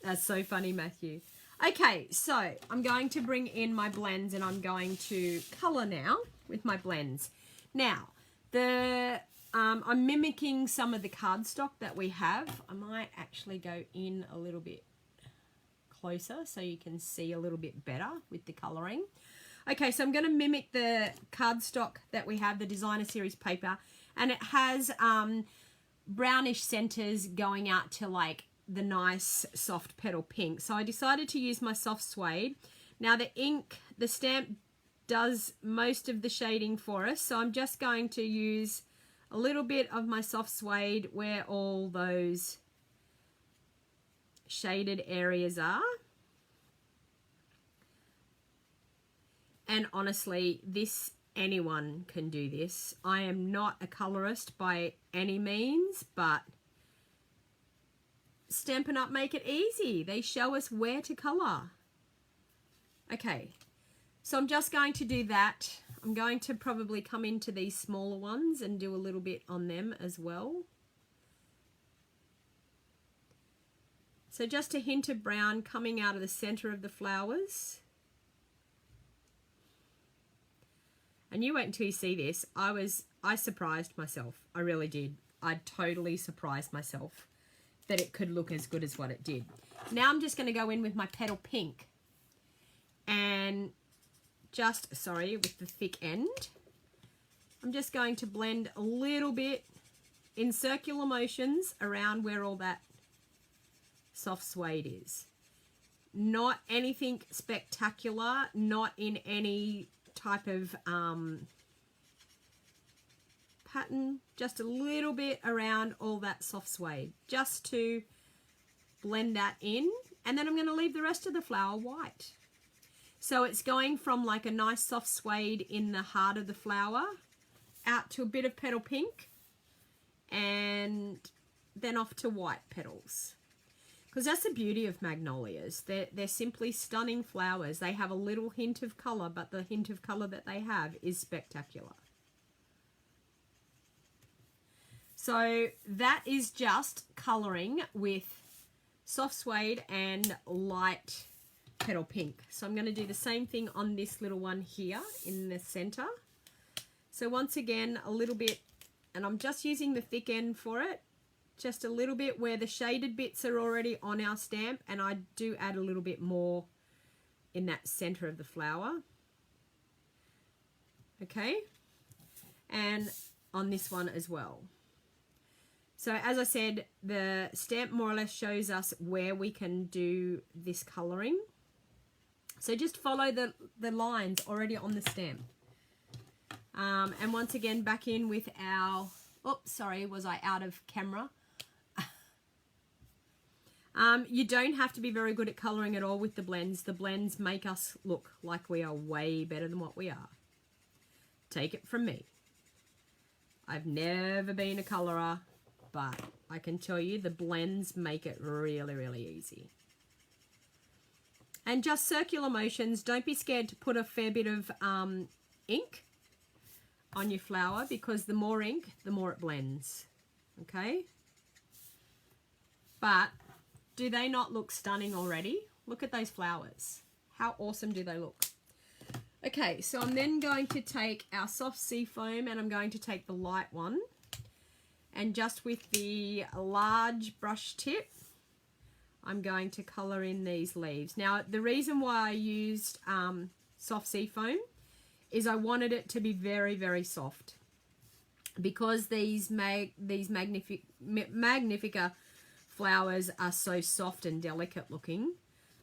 That's so funny, Matthew. Okay, so I'm going to bring in my blends and I'm going to colour now with my blends. Now, I'm mimicking some of the cardstock that we have. I might actually go in a little bit closer so you can see a little bit better with the colouring. Okay, so I'm going to mimic the cardstock that we have, the Designer Series paper, and it has brownish centres going out to like the nice soft petal pink. So I decided to use my soft suede. Now the ink, the stamp does most of the shading for us, so I'm just going to use a little bit of my soft suede where all those shaded areas are. And honestly, anyone can do this. I am not a colorist by any means, but Stampin' Up! Make it easy. They show us where to color. Okay, so I'm just going to do that. I'm going to probably come into these smaller ones and do a little bit on them as well. So just a hint of brown coming out of the center of the flowers. And you wait until you see this. I surprised myself. I really did. I totally surprised myself that it could look as good as what it did. Now I'm just going to go in with my petal pink and just, sorry, with the thick end, I'm just going to blend a little bit in circular motions around where all that soft suede is. Not anything spectacular, not in any type of pattern, just a little bit around all that soft suede, just to blend that in. And then I'm going to leave the rest of the flower white. So it's going from like a nice soft suede in the heart of the flower out to a bit of petal pink and then off to white petals. Because that's the beauty of magnolias. They're simply stunning flowers. They have a little hint of colour, but the hint of colour that they have is spectacular. So that is just colouring with soft suede and light petal pink. So I'm going to do the same thing on this little one here in the centre. So once again, a little bit, and I'm just using the thick end for it. Just a little bit where the shaded bits are already on our stamp, and I do add a little bit more in that center of the flower. Okay, and on this one as well. So as I said, the stamp more or less shows us where we can do this coloring. So just follow the lines already on the stamp. And once again, back in with our, oops, sorry, was I out of camera? You don't have to be very good at colouring at all with the blends. The blends make us look like we are way better than what we are. Take it from me. I've never been a colourer, but I can tell you the blends make it really, really easy. And just circular motions. Don't be scared to put a fair bit of ink on your flower, because the more ink, the more it blends. Okay? But do they not look stunning already? Look at those flowers. How awesome do they look? Okay, so I'm then going to take our soft sea foam, and I'm going to take the light one, and just with the large brush tip, I'm going to colour in these leaves. Now, the reason why I used soft sea foam is I wanted it to be very, very soft, because these Magnifica flowers are so soft and delicate looking.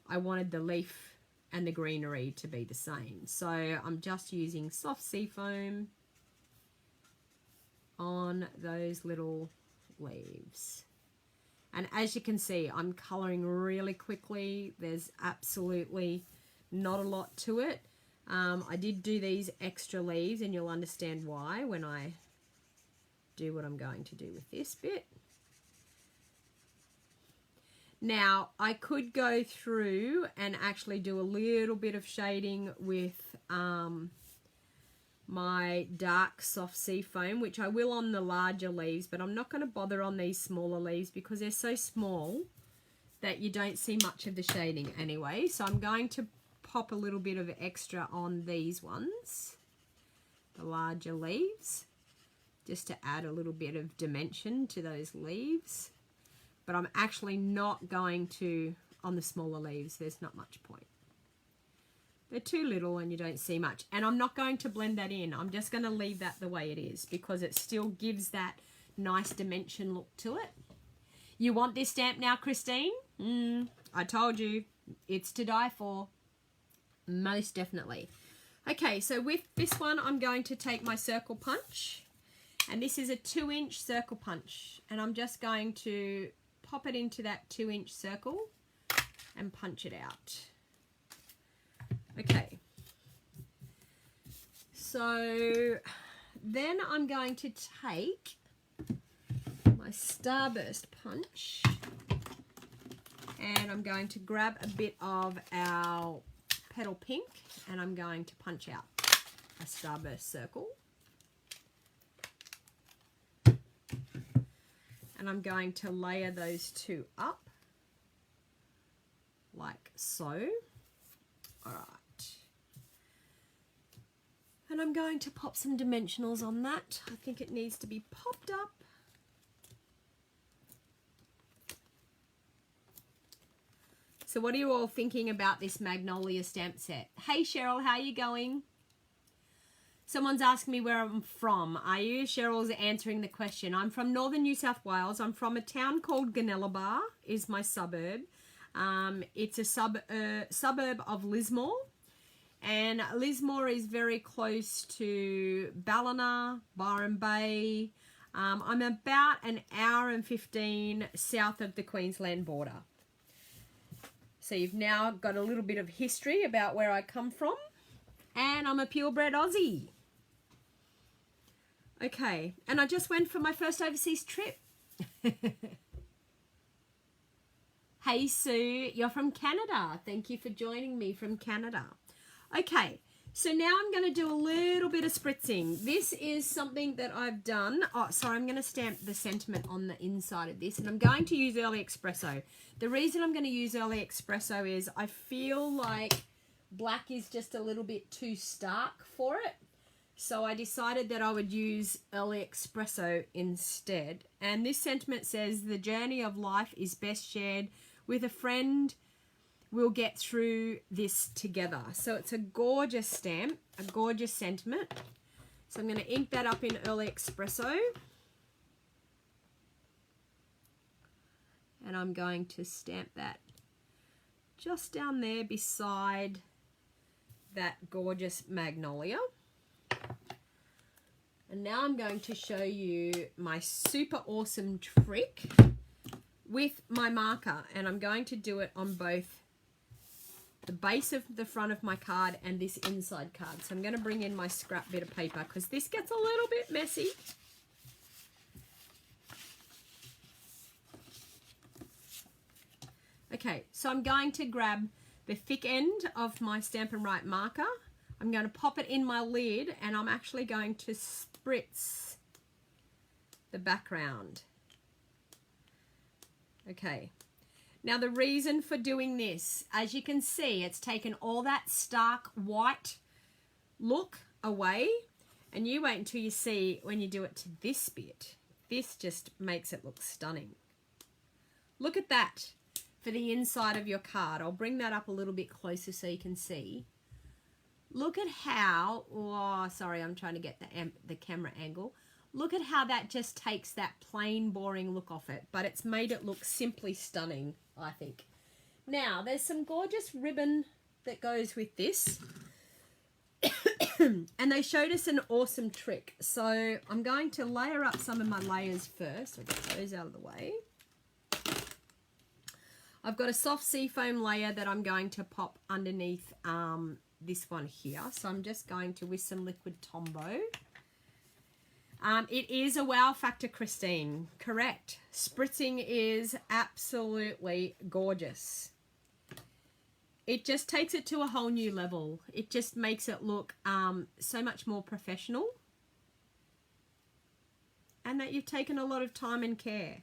I wanted the leaf and the greenery to be the same. So I'm just using soft sea foam on those little leaves. And as you can see, I'm colouring really quickly. There's absolutely not a lot to it. I did do these extra leaves, and you'll understand why when I do what I'm going to do with this bit. Now, I could go through and actually do a little bit of shading with my dark soft sea foam, which I will on the larger leaves, but I'm not going to bother on these smaller leaves because they're so small that you don't see much of the shading anyway. So I'm going to pop a little bit of extra on these ones, the larger leaves, just to add a little bit of dimension to those leaves. But I'm actually not going to on the smaller leaves. There's not much point. They're too little and you don't see much. And I'm not going to blend that in. I'm just going to leave that the way it is, because it still gives that nice dimension look to it. You want this stamp now, Christine? I told you, it's to die for. Most definitely. Okay, so with this one, I'm going to take my circle punch. And this is a 2-inch circle punch. And I'm just going to pop it into that 2-inch circle and punch it out. Okay. So then I'm going to take my Starburst punch and I'm going to grab a bit of our Petal Pink and I'm going to punch out a Starburst circle. And I'm going to layer those two up like so. All right. And I'm going to pop some dimensionals on that. I think it needs to be popped up. So what are you all thinking about this Magnolia stamp set? Hey Cheryl, how are you going? Someone's asking me where I'm from. Are you? Cheryl's answering the question. I'm from northern New South Wales. I'm from a town called Gunnellabar, is my suburb. It's a suburb of Lismore. And Lismore is very close to Ballina, Byron Bay. I'm about an hour and 15 south of the Queensland border. So you've now got a little bit of history about where I come from. And I'm a purebred Aussie. Okay, and I just went for my first overseas trip. Hey Sue, you're from Canada. Thank you for joining me from Canada. Okay, so now I'm going to do a little bit of spritzing. This is something that I've done. Oh, sorry, I'm going to stamp the sentiment on the inside of this, and I'm going to use Early Espresso. The reason I'm going to use Early Espresso is I feel like black is just a little bit too stark for it. So I decided that I would use Early Espresso instead. And this sentiment says, the journey of life is best shared with a friend. We'll get through this together. So it's a gorgeous stamp, a gorgeous sentiment. So I'm going to ink that up in Early Espresso. And I'm going to stamp that just down there beside that gorgeous Magnolia. And now I'm going to show you my super awesome trick with my marker. And I'm going to do it on both the base of the front of my card and this inside card. So I'm going to bring in my scrap bit of paper because this gets a little bit messy. Okay, so I'm going to grab the thick end of my Stampin' Right marker. I'm going to pop it in my lid and I'm actually going to spritz the background. Okay. Now the reason for doing this, as you can see, it's taken all that stark white look away. And you wait until you see when you do it to this bit. This just makes it look stunning. Look at that for the inside of your card. I'll bring that up a little bit closer so you can see. Look at how, oh, sorry, I'm trying to get the camera angle. Look at how that just takes that plain, boring look off it, but it's made it look simply stunning, I think. Now, there's some gorgeous ribbon that goes with this, and they showed us an awesome trick. So I'm going to layer up some of my layers first. I'll get those out of the way. I've got a soft seafoam layer that I'm going to pop underneath this one here. So I'm just going to, with some liquid Tombow. It is a wow factor, Christine. Correct. Spritzing is absolutely gorgeous. It just takes it to a whole new level. It just makes it look so much more professional. And that you've taken a lot of time and care.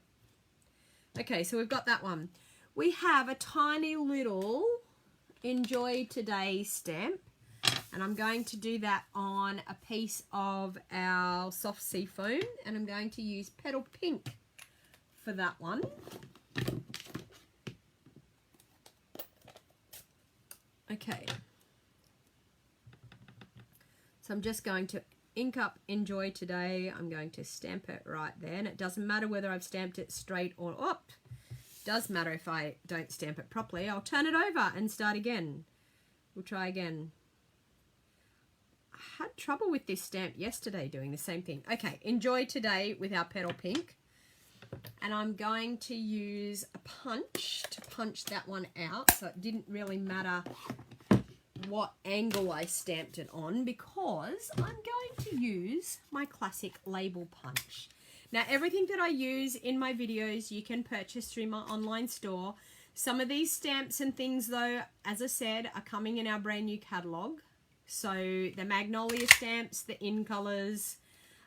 Okay, so we've got that one. We have a tiny little Enjoy Today stamp. And I'm going to do that on a piece of our soft seafoam. And I'm going to use Petal Pink for that one. Okay. So I'm just going to ink up Enjoy Today. I'm going to stamp it right there. And it doesn't matter whether I've stamped it straight or up. does matter if I don't stamp it properly. I'll turn it over and start again. We'll try again. I had trouble with this stamp yesterday doing the same thing. Okay, enjoy today with our Petal Pink. And I'm going to use a punch to punch that one out. So it didn't really matter what angle I stamped it on because I'm going to use my classic label punch. Now, everything that I use in my videos, you can purchase through my online store. Some of these stamps and things, though, as I said, are coming in our brand new catalogue. So the Magnolia stamps, the in colours,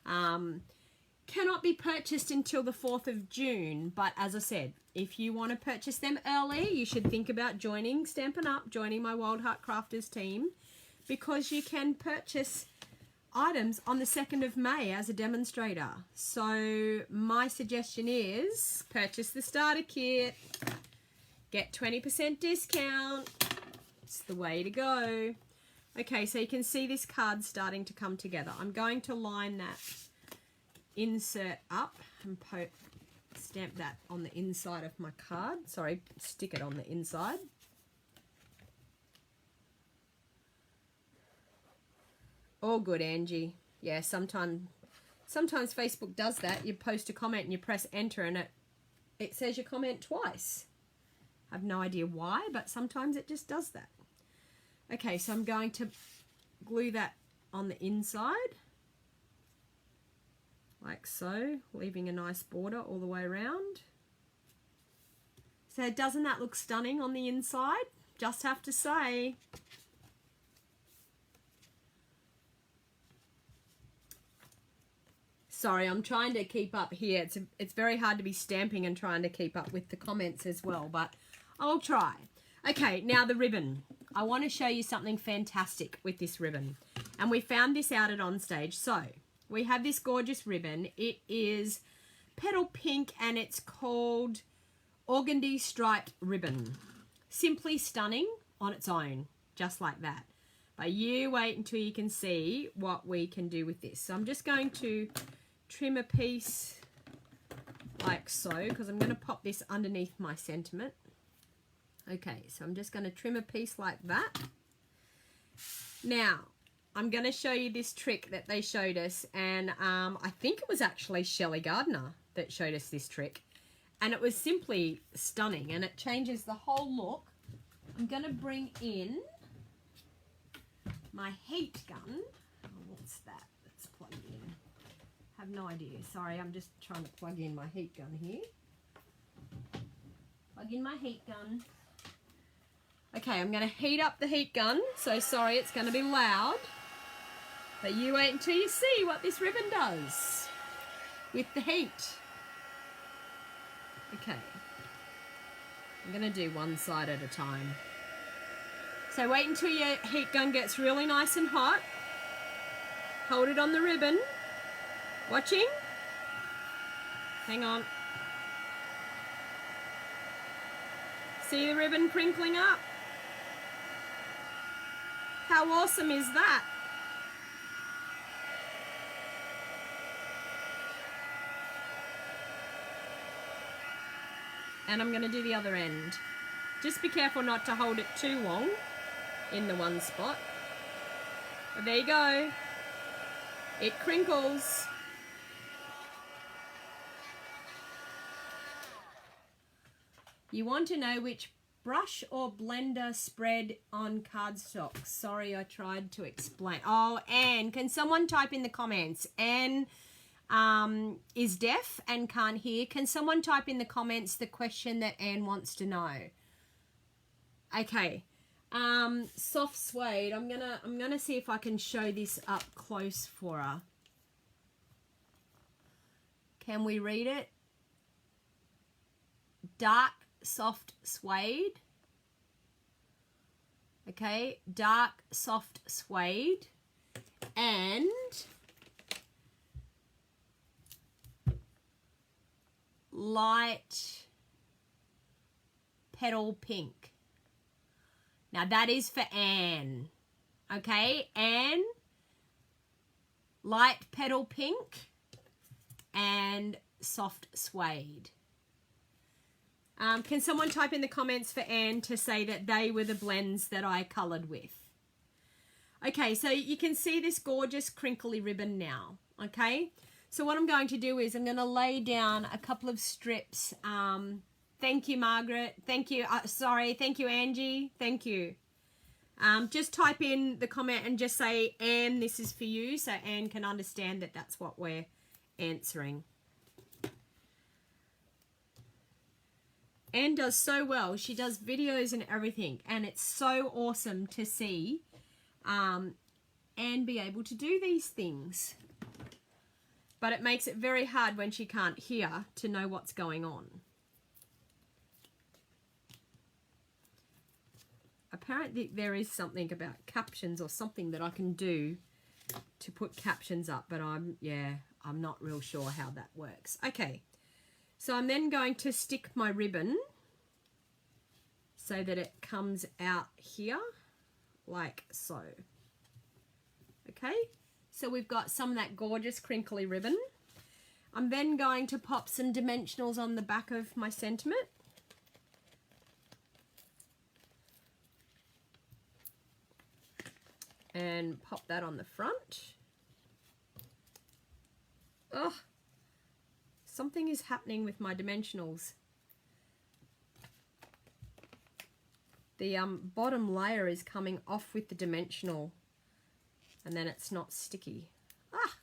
cannot be purchased until the 4th of June. But as I said, if you want to purchase them early, you should think about joining Stampin' Up, joining my Wild Heart Crafters team, because you can purchase items on the 2nd of May as a demonstrator. So my suggestion is purchase the starter kit, get 20% discount. It's the way to go. Okay, so you can see this card starting to come together. I'm going to line that insert up and stamp that on the inside of my card. Sorry, stick it on the inside. All good, Angie. Yeah, sometimes Facebook does that. You post a comment and you press enter and it says your comment twice. I have no idea why, but sometimes it just does that. Okay, so I'm going to glue that on the inside, like so, leaving a nice border all the way around. So doesn't that look stunning on the inside? Just have to say. Sorry, I'm trying to keep up here. It's very hard to be stamping and trying to keep up with the comments as well, but I'll try. Okay, now the ribbon. I want to show you something fantastic with this ribbon. And we found this out at OnStage. So, we have this gorgeous ribbon. It is Petal Pink and it's called Organdy Striped Ribbon. Simply stunning on its own, just like that. But you wait until you can see what we can do with this. So I'm just going to trim a piece like so, because I'm going to pop this underneath my sentiment. Okay, so I'm just going to trim a piece like that. Now, I'm going to show you this trick that they showed us, and I think it was actually Shelley Gardner that showed us this trick, and it was simply stunning, and it changes the whole look. I'm going to bring in my heat gun. Oh, what's that? Let's plug it in. I have no idea. Sorry, I'm just trying to plug in my heat gun here. Plug in my heat gun. Okay, I'm going to heat up the heat gun. So sorry, it's going to be loud. But you wait until you see what this ribbon does with the heat. Okay. I'm going to do one side at a time. So wait until your heat gun gets really nice and hot. Hold it on the ribbon. Watching? Hang on. See the ribbon crinkling up? How awesome is that? And I'm going to do the other end. Just be careful not to hold it too long in the one spot. But there you go. It crinkles. You want to know which brush or blender spread on cardstock? Sorry, I tried to explain. Oh, Anne, can someone type in the comments? Anne is deaf and can't hear. Can someone type in the comments the question that Anne wants to know? Okay. Soft suede. I'm gonna see if I can show this up close for her. Can we read it? Dark soft suede. Okay, dark soft suede and light petal pink. Now that is for Anne. Okay, Anne, light petal pink and soft suede. Can someone type in the comments for Anne to say that they were the blends that I coloured with? Okay, so you can see this gorgeous crinkly ribbon now, okay? So what I'm going to do is I'm going to lay down a couple of strips. Thank you, Margaret. Thank you. Sorry. Thank you, Angie. Thank you. Just type in the comment and just say, Anne, this is for you, so Anne can understand that that's what we're answering. Anne does so well. She does videos and everything, and it's so awesome to see Anne be able to do these things. But it makes it very hard when she can't hear to know what's going on. Apparently there is something about captions or something that I can do to put captions up, but I'm not real sure how that works. Okay, so I'm then going to stick my ribbon so that it comes out here like so. Okay, so we've got some of that gorgeous crinkly ribbon. I'm then going to pop some dimensionals on the back of my sentiment. And pop that on the front. Oh, something is happening with my dimensionals. The bottom layer is coming off with the dimensional, and then it's not sticky. Ah!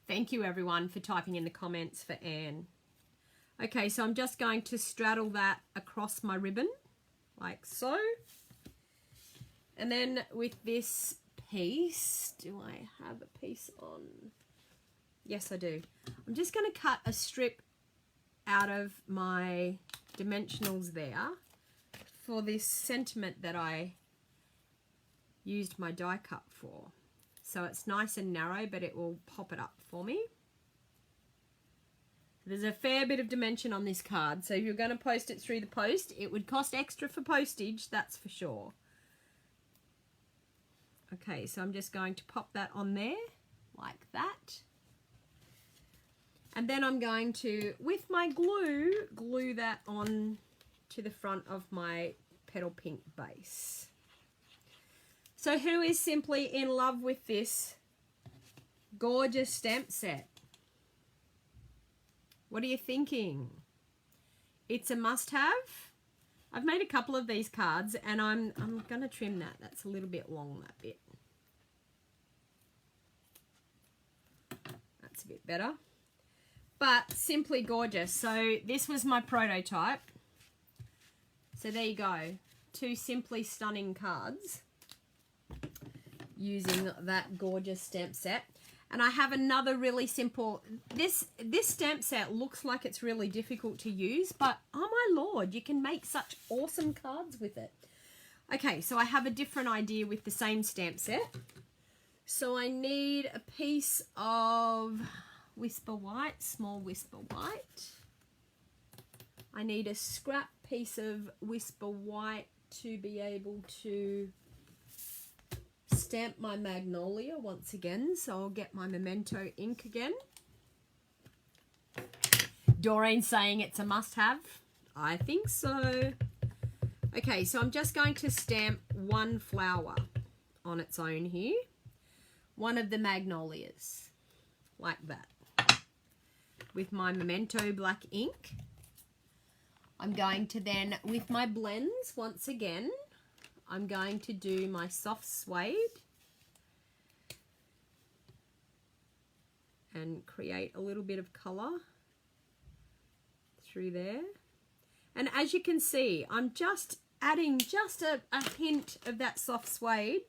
Thank you everyone for typing in the comments for Anne. Okay, so I'm just going to straddle that across my ribbon, like so. And then with this piece, do I have a piece on? Yes, I do. I'm just going to cut a strip out of my dimensionals there for this sentiment that I used my die cut for. So it's nice and narrow, but it will pop it up for me. There's a fair bit of dimension on this card, so if you're going to post it through the post, it would cost extra for postage, that's for sure. Okay, so I'm just going to pop that on there, like that. And then I'm going to, with my glue, glue that on to the front of my petal pink base. So who is simply in love with this gorgeous stamp set? What are you thinking? It's a must-have. I've made a couple of these cards, and I'm going to trim that. That's a little bit long, that bit. That's a bit better. But simply gorgeous. So this was my prototype. So there you go. 2 simply stunning cards using that gorgeous stamp set. And I have another really simple, this stamp set looks like it's really difficult to use, but oh my lord, you can make such awesome cards with it. Okay, so I have a different idea with the same stamp set. So I need a piece of Whisper White, small Whisper White. I need a scrap piece of Whisper White to be able to stamp my Magnolia once again, so I'll get my Memento ink again. Doreen saying it's a must-have. I think so. Okay, so I'm just going to stamp one flower on its own here. One of the Magnolias, like that. With my Memento black ink. I'm going to then, with my blends, once again, I'm going to do my soft suede and create a little bit of colour through there. And as you can see, I'm just adding just a hint of that soft suede,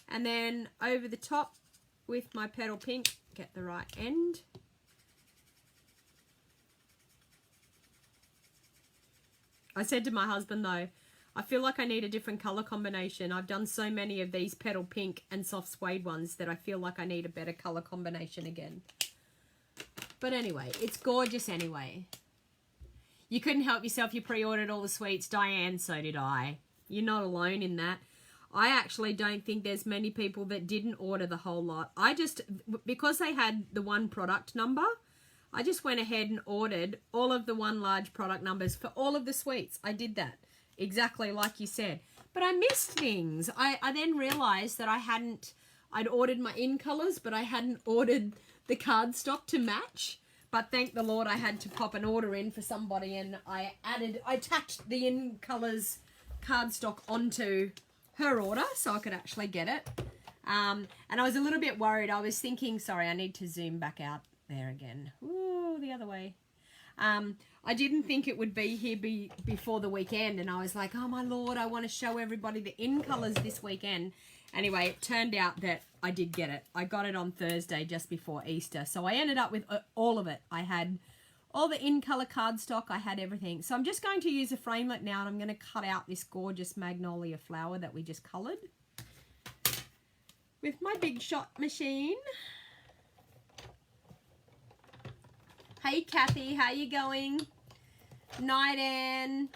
and then over the top with my petal pink, get the right end. I said to my husband though, I feel like I need a different colour combination. I've done so many of these petal pink and soft suede ones that I feel like I need a better colour combination again. But anyway, it's gorgeous anyway. You couldn't help yourself. You pre-ordered all the sweets. Diane, so did I. You're not alone in that. I actually don't think there's many people that didn't order the whole lot. I just, because they had the one product number, I just went ahead and ordered all of the 1 large product numbers for all of the suites. I did that exactly like you said. But I missed things. I then realized that I'd ordered my in colors, but I hadn't ordered the cardstock to match. But thank the Lord I had to pop an order in for somebody, and I attached the in colors cardstock onto her order so I could actually get it. And I was a little bit worried. I was thinking, sorry, I need to zoom back out there again. Ooh, the other way. I didn't think it would be here before the weekend, and I was like, oh my Lord, I want to show everybody the in colors this weekend. Anyway, it turned out that I did get it. I got it on Thursday just before Easter, so I ended up with all of it. I had all the in color cardstock, I had everything. So I'm just going to use a framelit now, and I'm going to cut out this gorgeous magnolia flower that we just colored with my Big Shot machine. Hey Kathy, how you going? Night, Anne.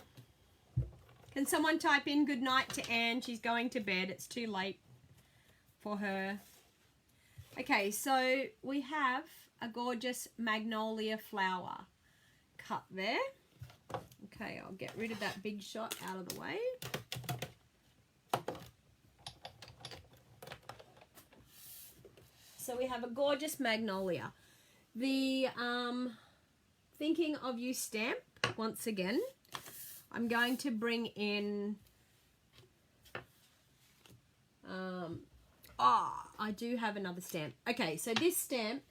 Can someone type in good night to Anne? She's going to bed. It's too late for her. Okay, so we have a gorgeous magnolia flower cut there. Okay, I'll get rid of that Big Shot out of the way. So we have a gorgeous magnolia. The Thinking of You stamp, once again, I'm going to bring in, I do have another stamp. Okay, so this stamp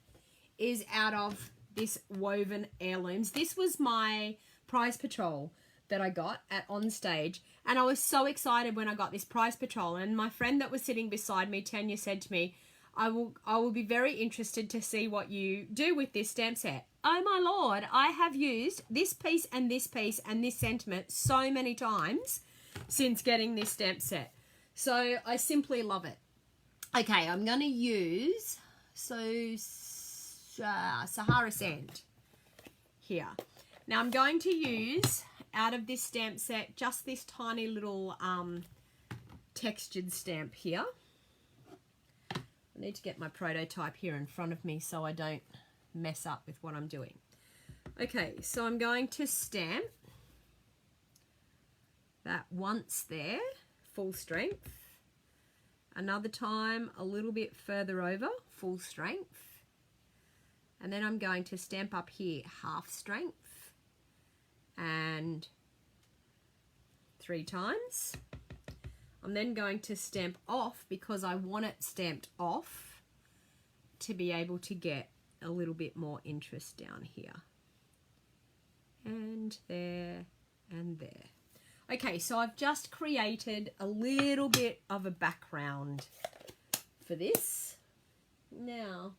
is out of this Woven Heirlooms. This was my prize patrol that I got at On Stage, and I was so excited when I got this prize patrol, and my friend that was sitting beside me, Tanya, said to me, I will be very interested to see what you do with this stamp set. Oh my Lord, I have used this piece and this piece and this sentiment so many times since getting this stamp set. So I simply love it. Okay, I'm going to use Sahara Sand here. Now I'm going to use, out of this stamp set, just this tiny little textured stamp here. I need to get my prototype here in front of me so I don't mess up with what I'm doing. Okay, so I'm going to stamp that once there, full strength. Another time a little bit further over, full strength. And then I'm going to stamp up here, half strength. And 3 times. I'm then going to stamp off because I want it stamped off to be able to get a little bit more interest down here. And there and there. Okay, so I've just created a little bit of a background for this. Now,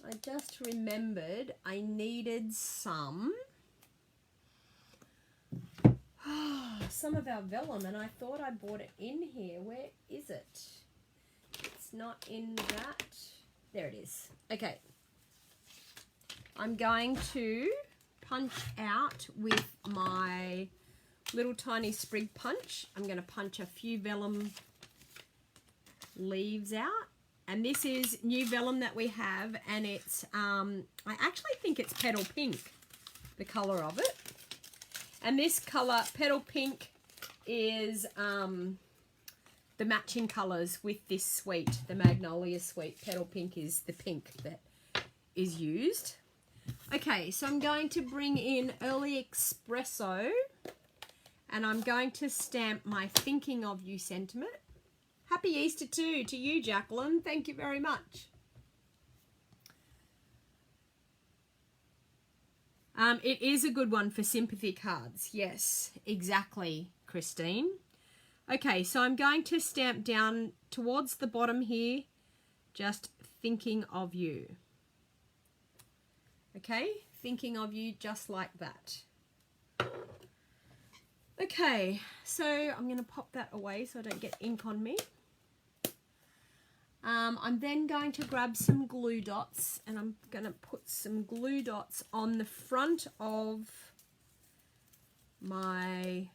I just remembered I needed some of our vellum, and I thought I bought it in here. Where is it? It's not in that. There it is. Okay. I'm going to punch out with my little tiny sprig punch. I'm going to punch a few vellum leaves out. And this is new vellum that we have, and it's, I actually think it's Petal Pink, the colour of it. And this colour, Petal Pink, is the matching colours with this suite, the Magnolia suite. Petal Pink is the pink that is used. Okay, so I'm going to bring in Early Espresso, and I'm going to stamp my Thinking of You sentiment. Happy Easter too to you, Jacqueline. Thank you very much. It is a good one for sympathy cards. Yes, exactly, Christine. Okay, so I'm going to stamp down towards the bottom here, just Thinking of You. Okay, Thinking of You just like that. Okay, so I'm going to pop that away so I don't get ink on me. I'm then going to grab some glue dots, and I'm going to put some glue dots on the front of my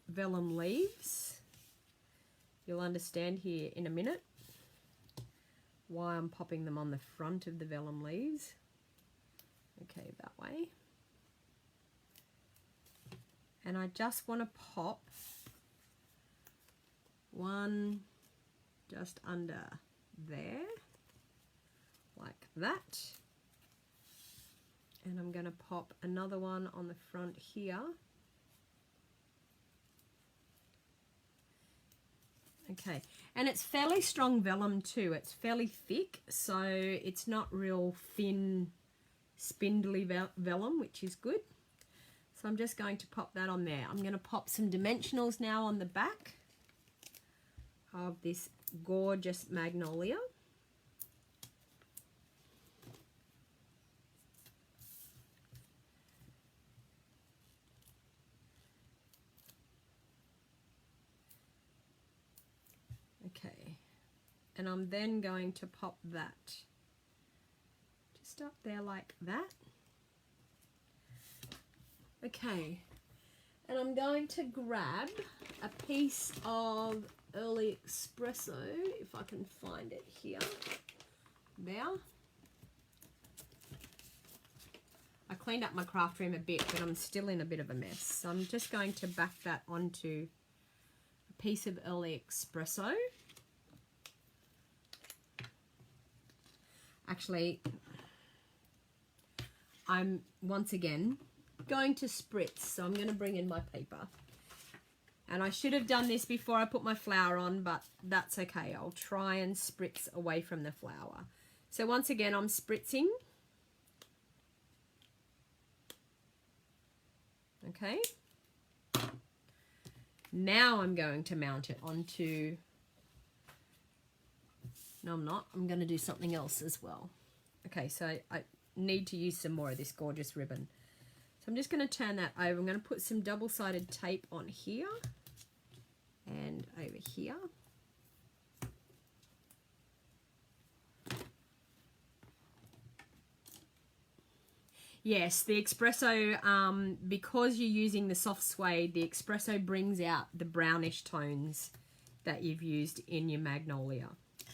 vellum leaves. You'll understand here in a minute why I'm popping them on the front of the vellum leaves. Okay, that way. And I just want to pop one just under there, like that. And I'm going to pop another one on the front here. Okay, and it's fairly strong vellum too. It's fairly thick, so it's not real thin, spindly vellum, which is good. So I'm just going to pop that on there. I'm going to pop some dimensionals now on the back of this gorgeous Magnolia. Okay, and I'm then going to pop that just up there like that. Okay, and I'm going to grab a piece of Early Espresso, if I can find it here. There. I cleaned up my craft room a bit, but I'm still in a bit of a mess. So I'm just going to back that onto a piece of Early Espresso. Actually, I'm once again going to spritz, so I'm going to bring in my paper. And I should have done this before I put my flour on, but that's okay. I'll try and spritz away from the flour. So once again, I'm spritzing. Okay. Now I'm going to mount it onto... No, I'm not. I'm going to do something else as well. Okay, so I need to use some more of this gorgeous ribbon. So I'm just going to turn that over. I'm going to put some double-sided tape on here and over here. Yes, the espresso, because you're using the soft suede, the espresso brings out the brownish tones that you've used in your Magnolia.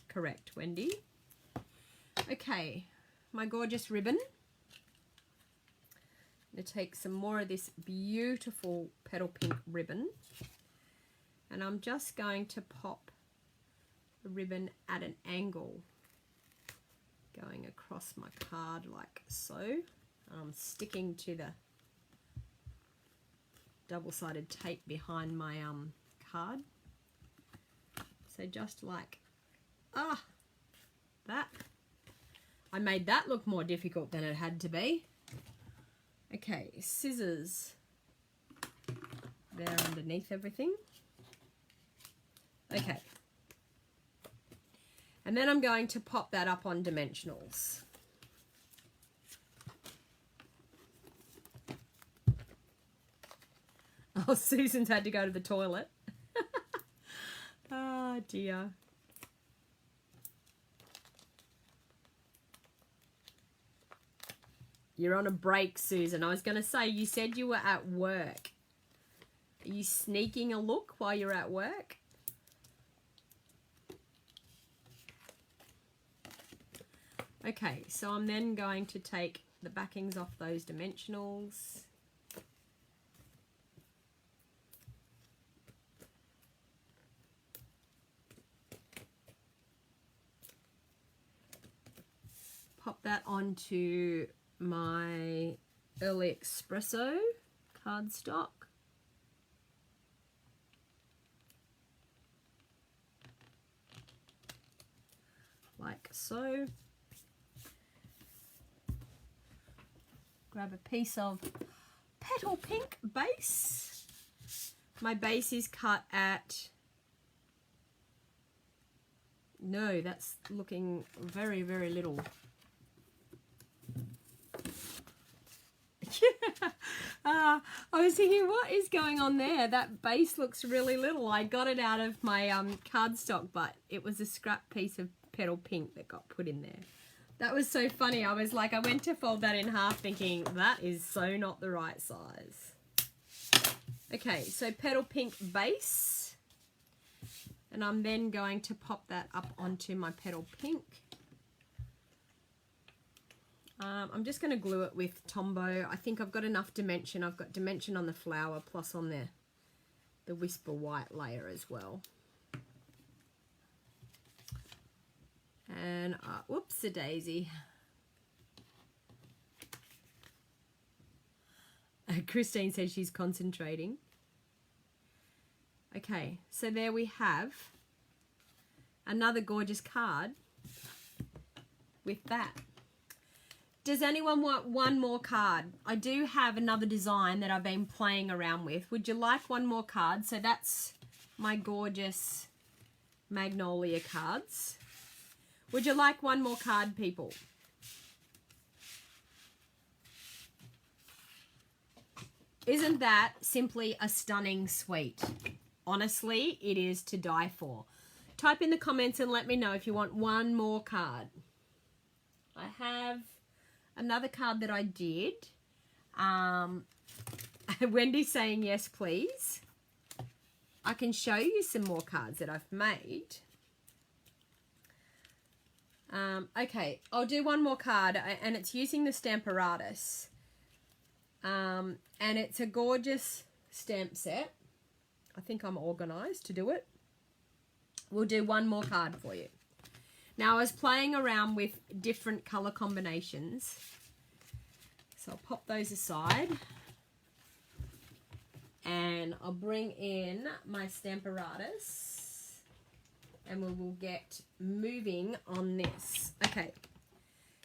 Correct, Wendy. Okay, my gorgeous ribbon. I'm going to take some more of this beautiful petal pink ribbon, and I'm just going to pop the ribbon at an angle going across my card like so. I'm sticking to the double-sided tape behind my card. So just like that. I made that look more difficult than it had to be. Okay, scissors there underneath everything. Okay. And then I'm going to pop that up on dimensionals. Oh, Susan's had to go to the toilet. Oh, dear. You're on a break, Susan. I was going to say, you said you were at work. Are you sneaking a look while you're at work? Okay, so I'm then going to take the backings off those dimensionals. Pop that onto my Early Espresso cardstock. Like so. Grab a piece of petal pink base. My base is cut at... No, that's looking very, very little. I was thinking, what is going on there? That base looks really little. I got it out of my cardstock, but it was a scrap piece of petal pink that got put in there. That was so funny. I was like, I went to fold that in half thinking, that is so not the right size. Okay, so petal pink base. And I'm then going to pop that up onto my petal pink. I'm just going to glue it with Tombow. I think I've got enough dimension. I've got dimension on the flower plus on the Whisper White layer as well. And whoops-a-daisy. Christine says she's concentrating. Okay, so there we have another gorgeous card with that. Does anyone want one more card? I do have another design that I've been playing around with. Would you like one more card? So that's my gorgeous Magnolia cards. Would you like one more card, people? Isn't that simply a stunning suite? Honestly, it is to die for. Type in the comments and let me know if you want one more card. I have another card that I did. Wendy's saying yes, please. I can show you some more cards that I've made. Okay, I'll do one more card, and it's using the Stamparatus. And it's a gorgeous stamp set. I think I'm organized to do it. We'll do one more card for you. Now, I was playing around with different color combinations. So I'll pop those aside. And I'll bring in my Stamparatus. And we will get moving on this. Okay.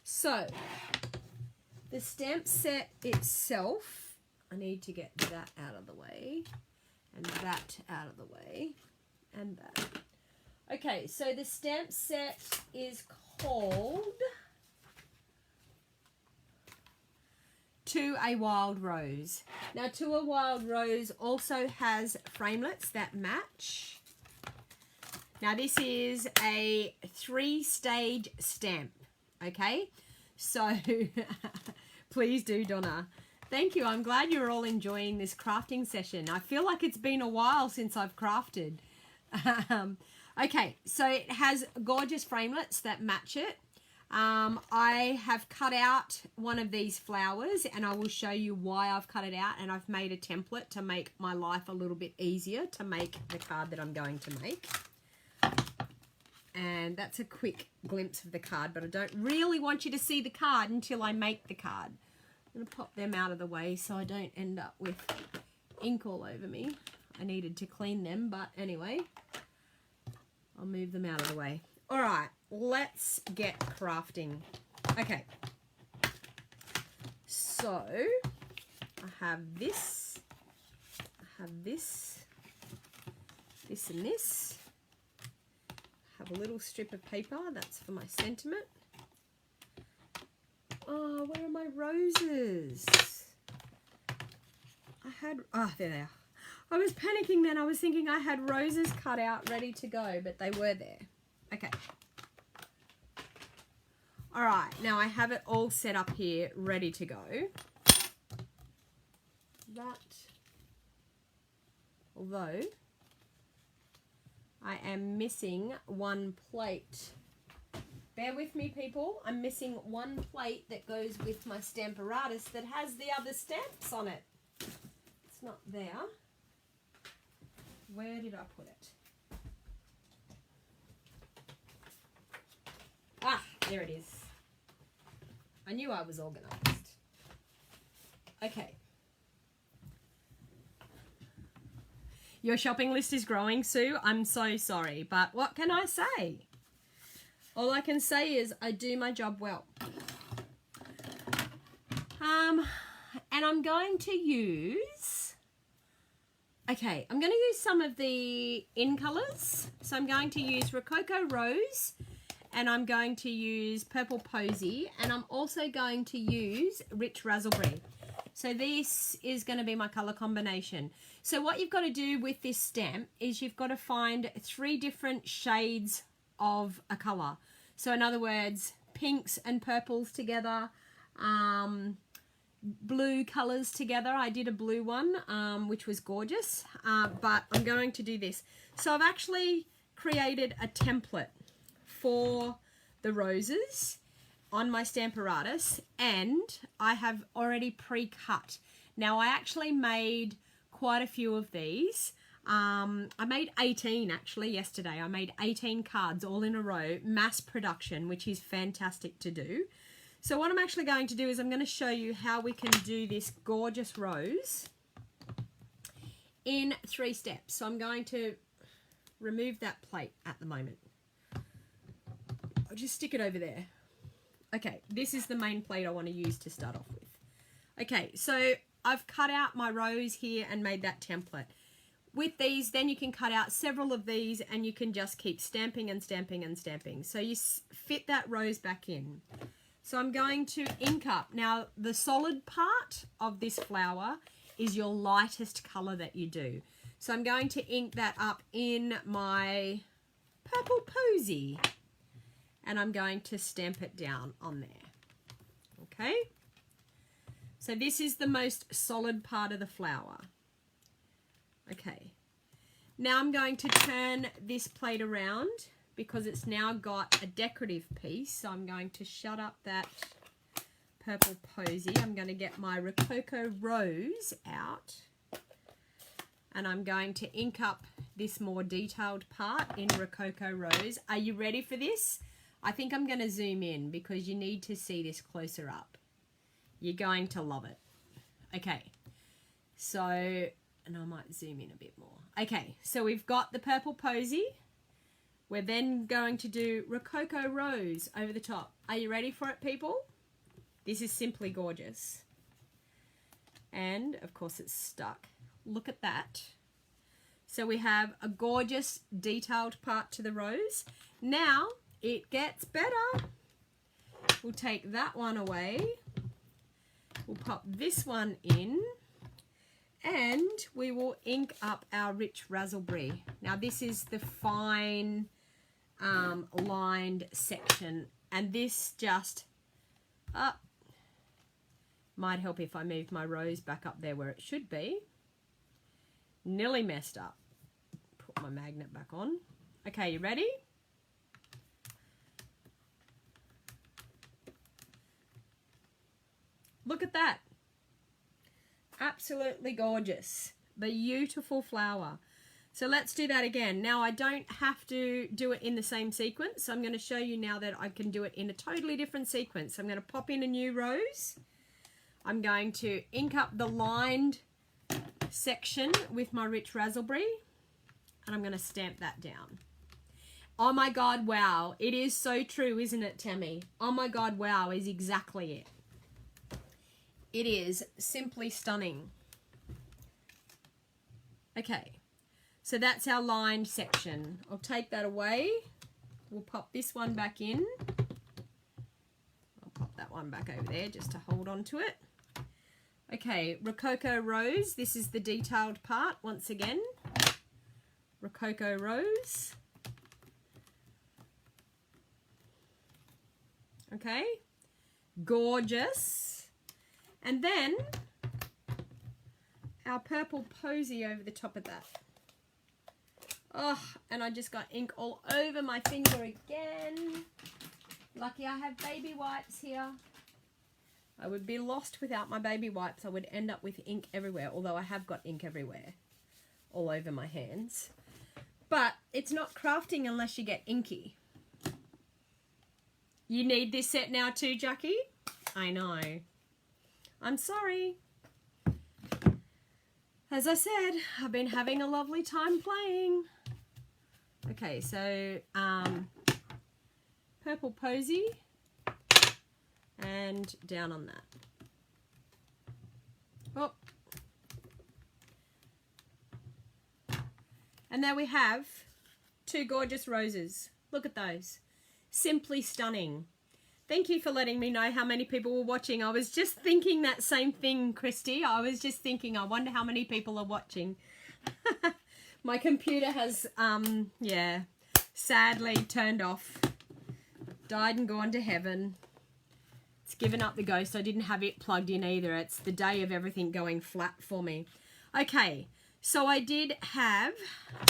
So, the stamp set itself, I need to get that out of the way. And that out of the way. And that. Okay, so the stamp set is called To a Wild Rose. Now, To a Wild Rose also has framelets that match. Now, this is a 3-stage stamp, okay? So, please do, Donna. Thank you. I'm glad you're all enjoying this crafting session. I feel like it's been a while since I've crafted. Okay, so it has gorgeous framelets that match it. I have cut out one of these flowers, and I will show you why I've cut it out, and I've made a template to make my life a little bit easier to make the card that I'm going to make. And that's a quick glimpse of the card, but I don't really want you to see the card until I make the card. I'm going to pop them out of the way so I don't end up with ink all over me. I needed to clean them, but anyway, I'll move them out of the way. All right, let's get crafting. Okay, so I have this, and this. I have a little strip of paper, that's for my sentiment. Oh, where are my roses? Oh, there they are. I was panicking then. I was thinking I had roses cut out ready to go, but they were there. Okay. All right, now I have it all set up here, ready to go. Although I am missing one plate. Bear with me, people. I'm missing one plate that goes with my Stamparatus that has the other stamps on it. It's not there. Where did I put it? Ah, there it is. I knew I was organized. Okay. Your shopping list is growing, Sue. I'm so sorry, but what can I say? All I can say is I do my job well. And I'm going to use, I'm going to use some of the in colors. So I'm going to use Rococo Rose, and I'm going to use Purple Posy, and I'm also going to use Rich Raspberry. So this is going to be my color combination. So what you've got to do with this stamp is you've got to find 3 different shades of a color. So in other words, pinks and purples together, blue colors together. I did a blue one, which was gorgeous, but I'm going to do this. So I've actually created a template for the roses, on my Stamparatus, and I have already pre-cut. Now I actually made quite a few of these. I made 18 actually yesterday. I made 18 cards all in a row, mass production, which is fantastic to do. So what I'm actually going to do is I'm going to show you how we can do this gorgeous rose in 3 steps. So I'm going to remove that plate at the moment. I'll just stick it over there. Okay, this is the main plate I want to use to start off with. Okay, so I've cut out my rose here and made that template. With these, then you can cut out several of these and you can just keep stamping and stamping and stamping. So you fit that rose back in. So I'm going to ink up. Now, the solid part of this flower is your lightest color that you do. So I'm going to ink that up in my Purple Posy. And I'm going to stamp it down on there. Okay? So this is the most solid part of the flower. Okay. Now I'm going to turn this plate around because it's now got a decorative piece. So I'm going to shut up that Purple Posy. I'm going to get my Rococo Rose out. And I'm going to ink up this more detailed part in Rococo Rose. Are you ready for this? I think I'm going to zoom in because you need to see this closer up. You're going to love it. Okay, so, and I might zoom in a bit more. Okay, so we've got the Purple Posy. We're then going to do Rococo Rose over the top. Are you ready for it, people? This is simply gorgeous. And, of course, it's stuck. Look at that. So we have a gorgeous detailed part to the rose. Now, it gets better. We'll take that one away. We'll pop this one in. And we will ink up our rich raspberry. Now this is the fine lined section. And this just might help if I move my rose back up there where it should be. Nearly messed up. Put my magnet back on. Okay, you ready? Look at that. Absolutely gorgeous. Beautiful flower. So let's do that again. Now I don't have to do it in the same sequence. So I'm going to show you now that I can do it in a totally different sequence. I'm going to pop in a new rose. I'm going to ink up the lined section with my rich raspberry. And I'm going to stamp that down. Oh my God, wow. It is so true, isn't it, Tammy? Oh my God, wow is exactly it. It is simply stunning. Okay, so that's our lined section. I'll take that away. We'll pop this one back in. I'll pop that one back over there just to hold on to it. Okay, Rococo Rose. This is the detailed part once again. Rococo Rose. Okay, gorgeous. And then our Purple Posy over the top of that. Oh, and I just got ink all over my finger again. Lucky I have baby wipes here. I would be lost without my baby wipes. I would end up with ink everywhere, although I have got ink everywhere, all over my hands. But it's not crafting unless you get inky. You need this set now too, Jackie? I know. I'm sorry. As I said, I've been having a lovely time playing. Okay, so Purple Posy and down on that. Oh. And there we have 2 gorgeous roses. Look at those. Simply stunning. Thank you for letting me know how many people were watching. I was just thinking that same thing, Christy. I was just thinking, I wonder how many people are watching. My computer has, yeah, sadly turned off. Died and gone to heaven. It's given up the ghost. I didn't have it plugged in either. It's the day of everything going flat for me. Okay, so I did have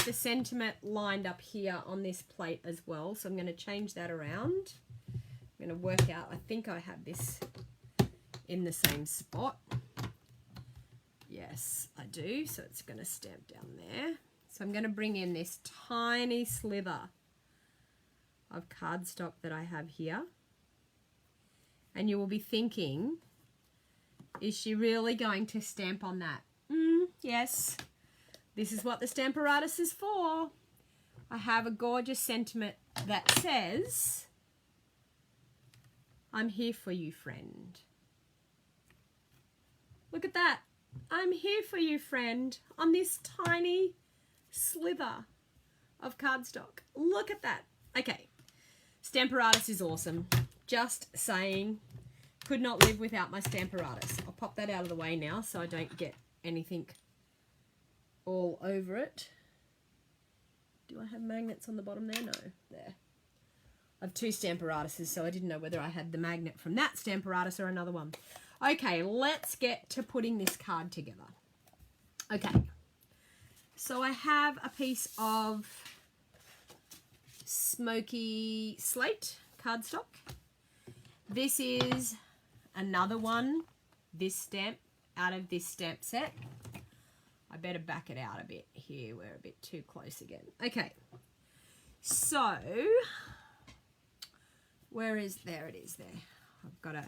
the sentiment lined up here on this plate as well. So I'm going to change that around. I'm I'm going to work out, I think I have this in the same spot. Yes, I do. So it's going to stamp down there. So I'm going to bring in this tiny slither of cardstock that I have here. And you will be thinking, is she really going to stamp on that? Yes. This is what the Stamparatus is for. I have a gorgeous sentiment that says, I'm here for you, friend. Look at that. I'm here for you, friend, on this tiny slither of cardstock. Look at that. Okay. Stamparatus is awesome. Just saying, could not live without my Stamparatus. I'll pop that out of the way now so I don't get anything all over it. Do I have magnets on the bottom there? No. There. I have two Stamparatuses, so I didn't know whether I had the magnet from that Stamparatus or another one. Okay, let's get to putting this card together. Okay. So I have a piece of smoky slate cardstock. This is another one, this stamp, out of this stamp set. I better back it out a bit here. We're a bit too close again. Okay. So, where is, there it is there. I've got to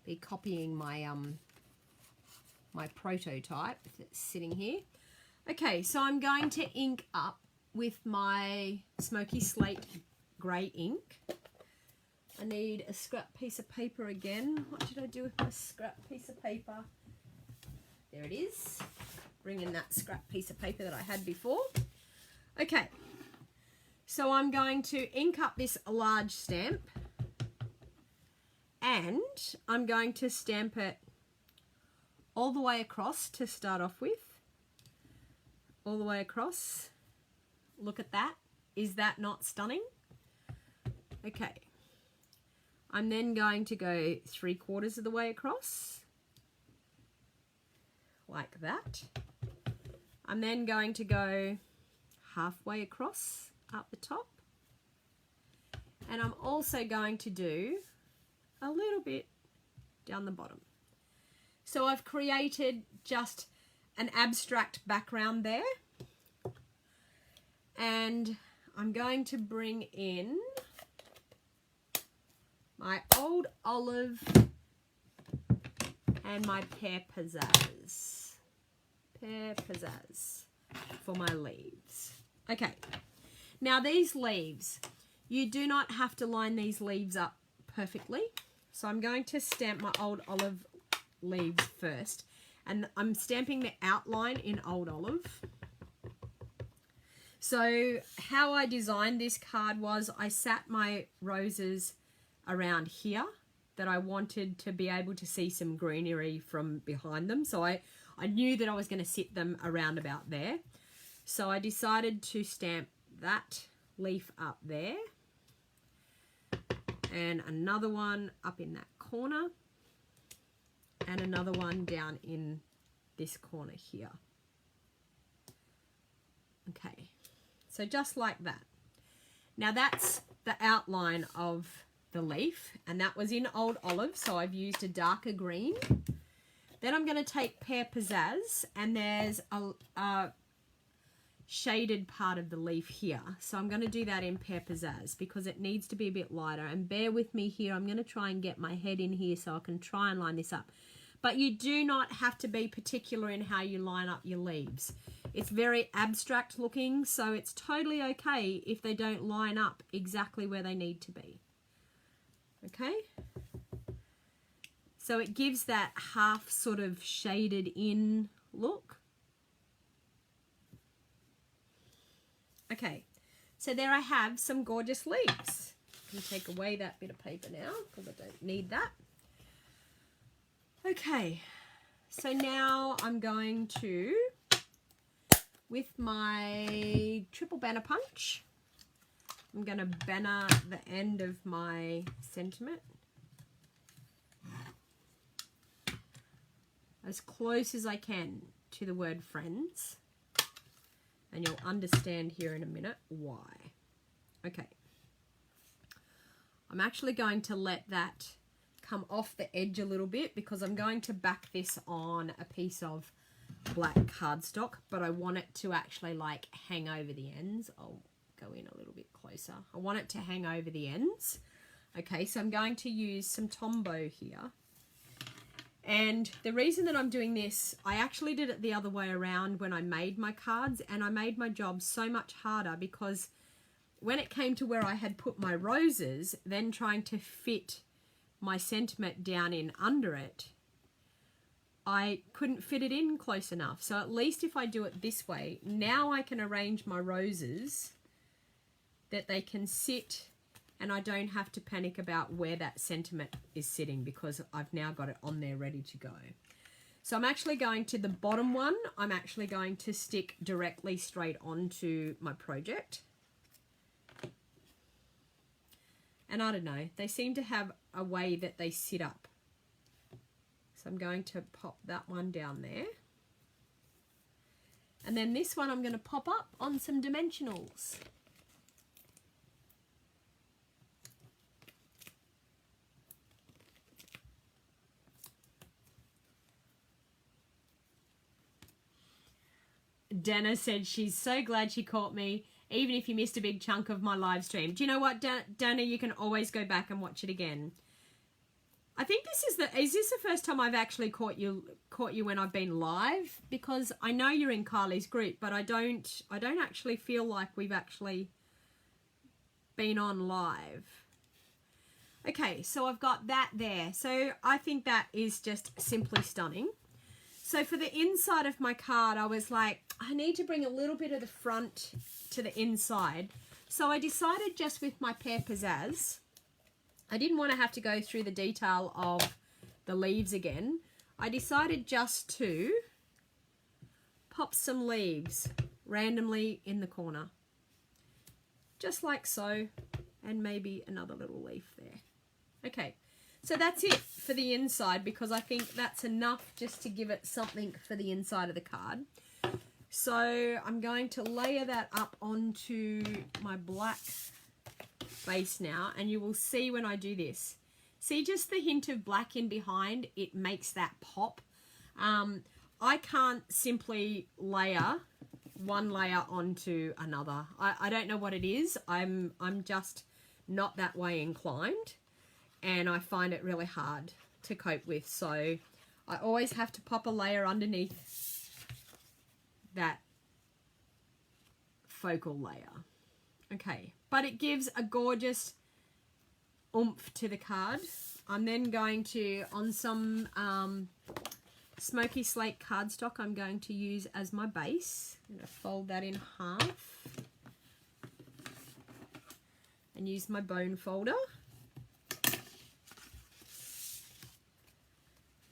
be copying my, my prototype that's sitting here. Okay, so I'm going to ink up with my smoky slate grey ink. I need a scrap piece of paper again. What did I do with my scrap piece of paper? There it is. Bring in that scrap piece of paper that I had before. Okay, so I'm going to ink up this large stamp and I'm going to stamp it all the way across to start off with. All the way across. Look at that. Is that not stunning? Okay. I'm then going to go 3/4 of the way across, like that. I'm then going to go halfway across up the top. And I'm also going to do a little bit down the bottom. So I've created just an abstract background there. And I'm going to bring in my old olive and my pear pizzazz. Pear pizzazz for my leaves. Okay, now these leaves, you do not have to line these leaves up perfectly. So I'm going to stamp my old olive leaves first. And I'm stamping the outline in old olive. So how I designed this card was I sat my roses around here that I wanted to be able to see some greenery from behind them. So I knew that I was going to sit them around about there. So I decided to stamp that leaf up there and another one up in that corner and another one down in this corner here. Okay, so just like that. Now that's the outline of the leaf, and that was in old olive, so I've used a darker green. Then I'm going to take pear pizzazz, and there's a shaded part of the leaf here, so I'm going to do that in pear pizzazz because it needs to be a bit lighter. And bear with me here, I'm going to try and get my head in here so I can try and line this up. But you do not have to be particular in how you line up your leaves. It's very abstract looking, so it's totally okay if they don't line up exactly where they need to be. Okay? So it gives that half sort of shaded in look. Okay, so there I have some gorgeous leaves. I'm going to take away that bit of paper now because I don't need that. Okay, so now I'm going to, with my triple banner punch, I'm going to banner the end of my sentiment as close as I can to the word friends, and you'll understand here in a minute why. Okay, I'm actually going to let that come off the edge a little bit because I'm going to back this on a piece of black cardstock, but I want it to actually like hang over the ends. I'll go in a little bit closer. I want it to hang over the ends. Okay, so I'm going to use some Tombow here. And the reason that I'm doing this, I actually did it the other way around when I made my cards, and I made my job so much harder because when it came to where I had put my roses, then trying to fit my sentiment down in under it, I couldn't fit it in close enough. So at least if I do it this way, now I can arrange my roses that they can sit, and I don't have to panic about where that sentiment is sitting because I've now got it on there ready to go. So I'm actually going to the bottom one, I'm actually going to stick directly straight onto my project. And I don't know, they seem to have a way that they sit up. So I'm going to pop that one down there. And then this one I'm going to pop up on some dimensionals. Donna said she's so glad she caught me, even if you missed a big chunk of my live stream. Do you know what, Donna? You can always go back and watch it again. I think this is this the first time I've actually caught you when I've been live? Because I know you're in Kylie's group, but I don't actually feel like we've actually been on live. Okay, so I've got that there. So I think that is just simply stunning. So for the inside of my card, I was like, I need to bring a little bit of the front to the inside. So I decided just with my Pear Pizzazz, I didn't want to have to go through the detail of the leaves again. I decided just to pop some leaves randomly in the corner. Just like so, and maybe another little leaf there. Okay. So that's it for the inside because I think that's enough just to give it something for the inside of the card. So I'm going to layer that up onto my black base now, and you will see when I do this. See just the hint of black in behind, it makes that pop. I can't simply layer one layer onto another. I don't know what it is. I'm just not that way inclined. And I find it really hard to cope with. So I always have to pop a layer underneath that focal layer. Okay, but it gives a gorgeous oomph to the card. I'm then going to, on some smoky slate cardstock, I'm going to use as my base. I'm going to fold that in half and use my bone folder.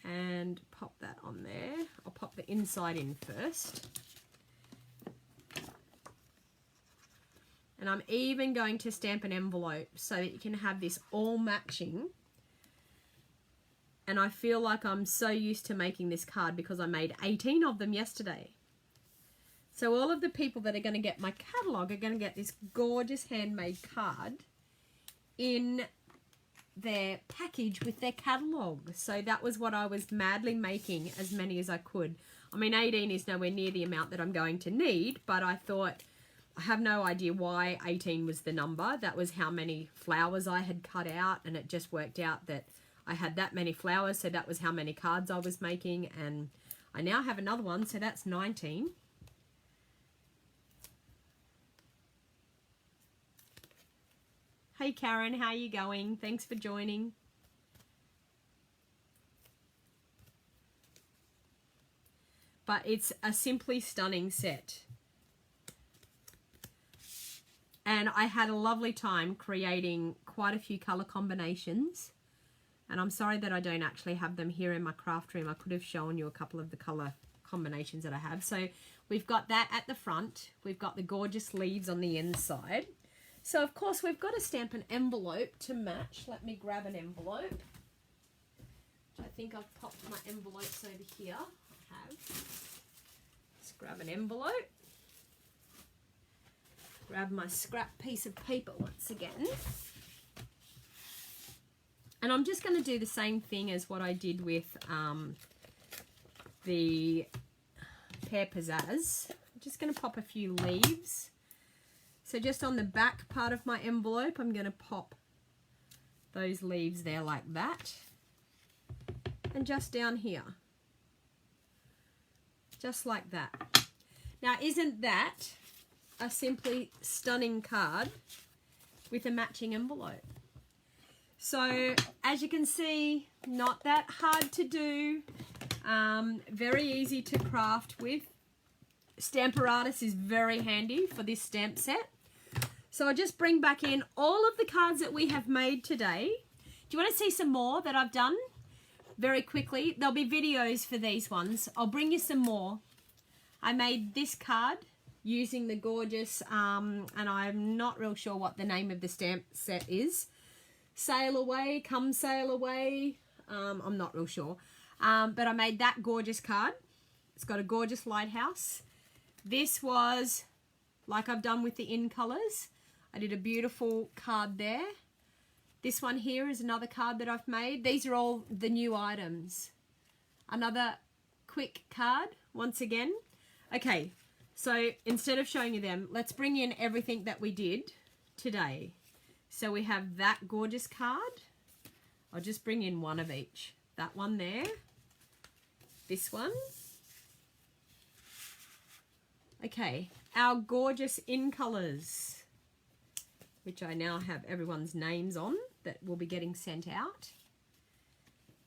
And pop that on there. I'll pop the inside in first. And I'm even going to stamp an envelope so that you can have this all matching. And I feel like I'm so used to making this card because I made 18 of them yesterday. So all of the people that are going to get my catalogue are going to get this gorgeous handmade card in their package with their catalogue. So that was what I was madly making, as many as I could. I mean, 18 is nowhere near the amount that I'm going to need, but I thought, I have no idea why 18 was the number. That was how many flowers I had cut out, and it just worked out that I had that many flowers, so that was how many cards I was making, and I now have another one, so that's 19. Hey Karen, how you going? Thanks for joining. But it's a simply stunning set. And I had a lovely time creating quite a few color combinations. And I'm sorry that I don't actually have them here in my craft room. I could have shown you a couple of the color combinations that I have. So we've got that at the front. We've got the gorgeous leaves on the inside. So, of course, we've got to stamp an envelope to match. Let me grab an envelope. I think I've popped my envelopes over here. I have. Let's grab an envelope. Grab my scrap piece of paper once again. And I'm just going to do the same thing as what I did with the Pear Pizzazz. I'm just going to pop a few leaves. So just on the back part of my envelope, I'm going to pop those leaves there like that. And just down here. Just like that. Now, isn't that a simply stunning card with a matching envelope? So, as you can see, not that hard to do. Very easy to craft with. Stamparatus is very handy for this stamp set. So I'll just bring back in all of the cards that we have made today. Do you want to see some more that I've done? Very quickly. There'll be videos for these ones. I'll bring you some more. I made this card using the gorgeous, and I'm not real sure what the name of the stamp set is. Sail Away, Come Sail Away. I'm not real sure. But I made that gorgeous card. It's got a gorgeous lighthouse. This was, like I've done with the in colours, I did a beautiful card there. This one here is another card that I've made. These are all the new items. Another quick card, once again. Okay, so instead of showing you them, let's bring in everything that we did today. So we have that gorgeous card. I'll just bring in one of each. That one there. This one. Okay, our gorgeous in colours, which I now have everyone's names on that will be getting sent out.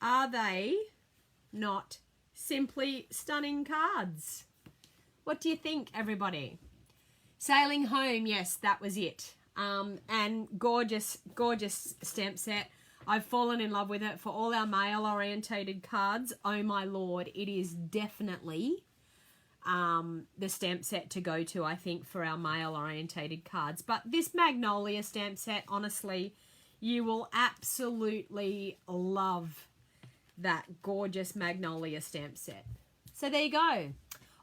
Are they not simply stunning cards? What do you think, everybody? Sailing Home, yes, that was it. And gorgeous, gorgeous stamp set. I've fallen in love with it for all our male-orientated cards. Oh my Lord, it is definitely the stamp set to go to, I think, for our male-orientated cards. But this Magnolia stamp set, honestly, you will absolutely love that gorgeous Magnolia stamp set. So there you go.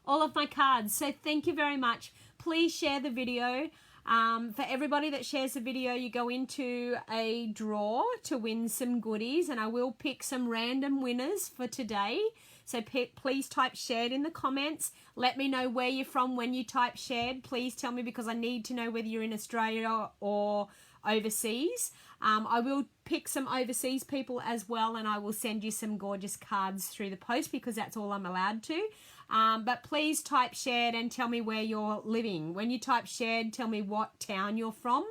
All of my cards. So thank you very much. Please share the video. For everybody that shares the video, you go into a draw to win some goodies, and I will pick some random winners for today. So please type shared in the comments. Let me know where you're from when you type shared. Please tell me, because I need to know whether you're in Australia or overseas. I will pick some overseas people as well, and I will send you some gorgeous cards through the post, because that's all I'm allowed to. But please type shared and tell me where you're living. When you type shared, tell me what town you're from,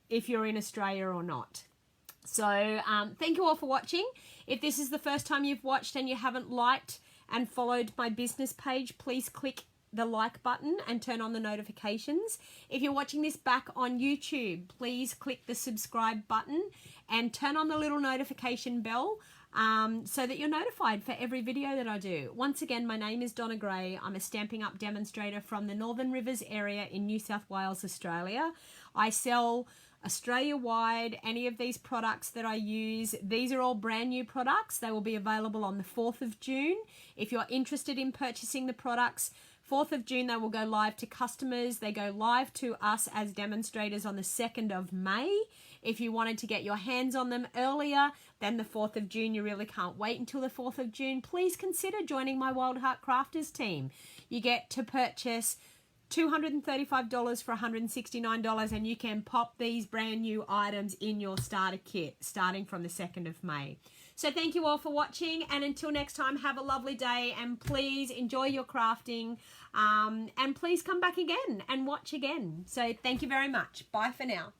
if you're in Australia or not. So thank you all for watching. If this is the first time you've watched and you haven't liked and followed my business page, please click the like button and turn on the notifications. If you're watching this back on YouTube, please click the subscribe button and turn on the little notification bell so that you're notified for every video that I do. Once again, my name is Donna Gray. I'm a Stampin' Up! Demonstrator from the Northern Rivers area in New South Wales, Australia. I sell Australia-wide any of these products that I use. These are all brand new products. They will be available on the 4th of June. If you're interested in purchasing the products, 4th of June, they will go live to customers. They go live to us as demonstrators on the 2nd of May. If you wanted to get your hands on them earlier than the 4th of June, you really can't wait until the 4th of June, please consider joining my Wild Heart Crafters team. You get to purchase $235 for $169, and you can pop these brand new items in your starter kit starting from the 2nd of May. So thank you all for watching, and until next time, have a lovely day, and please enjoy your crafting, and please come back again and watch again. So thank you very much. Bye for now.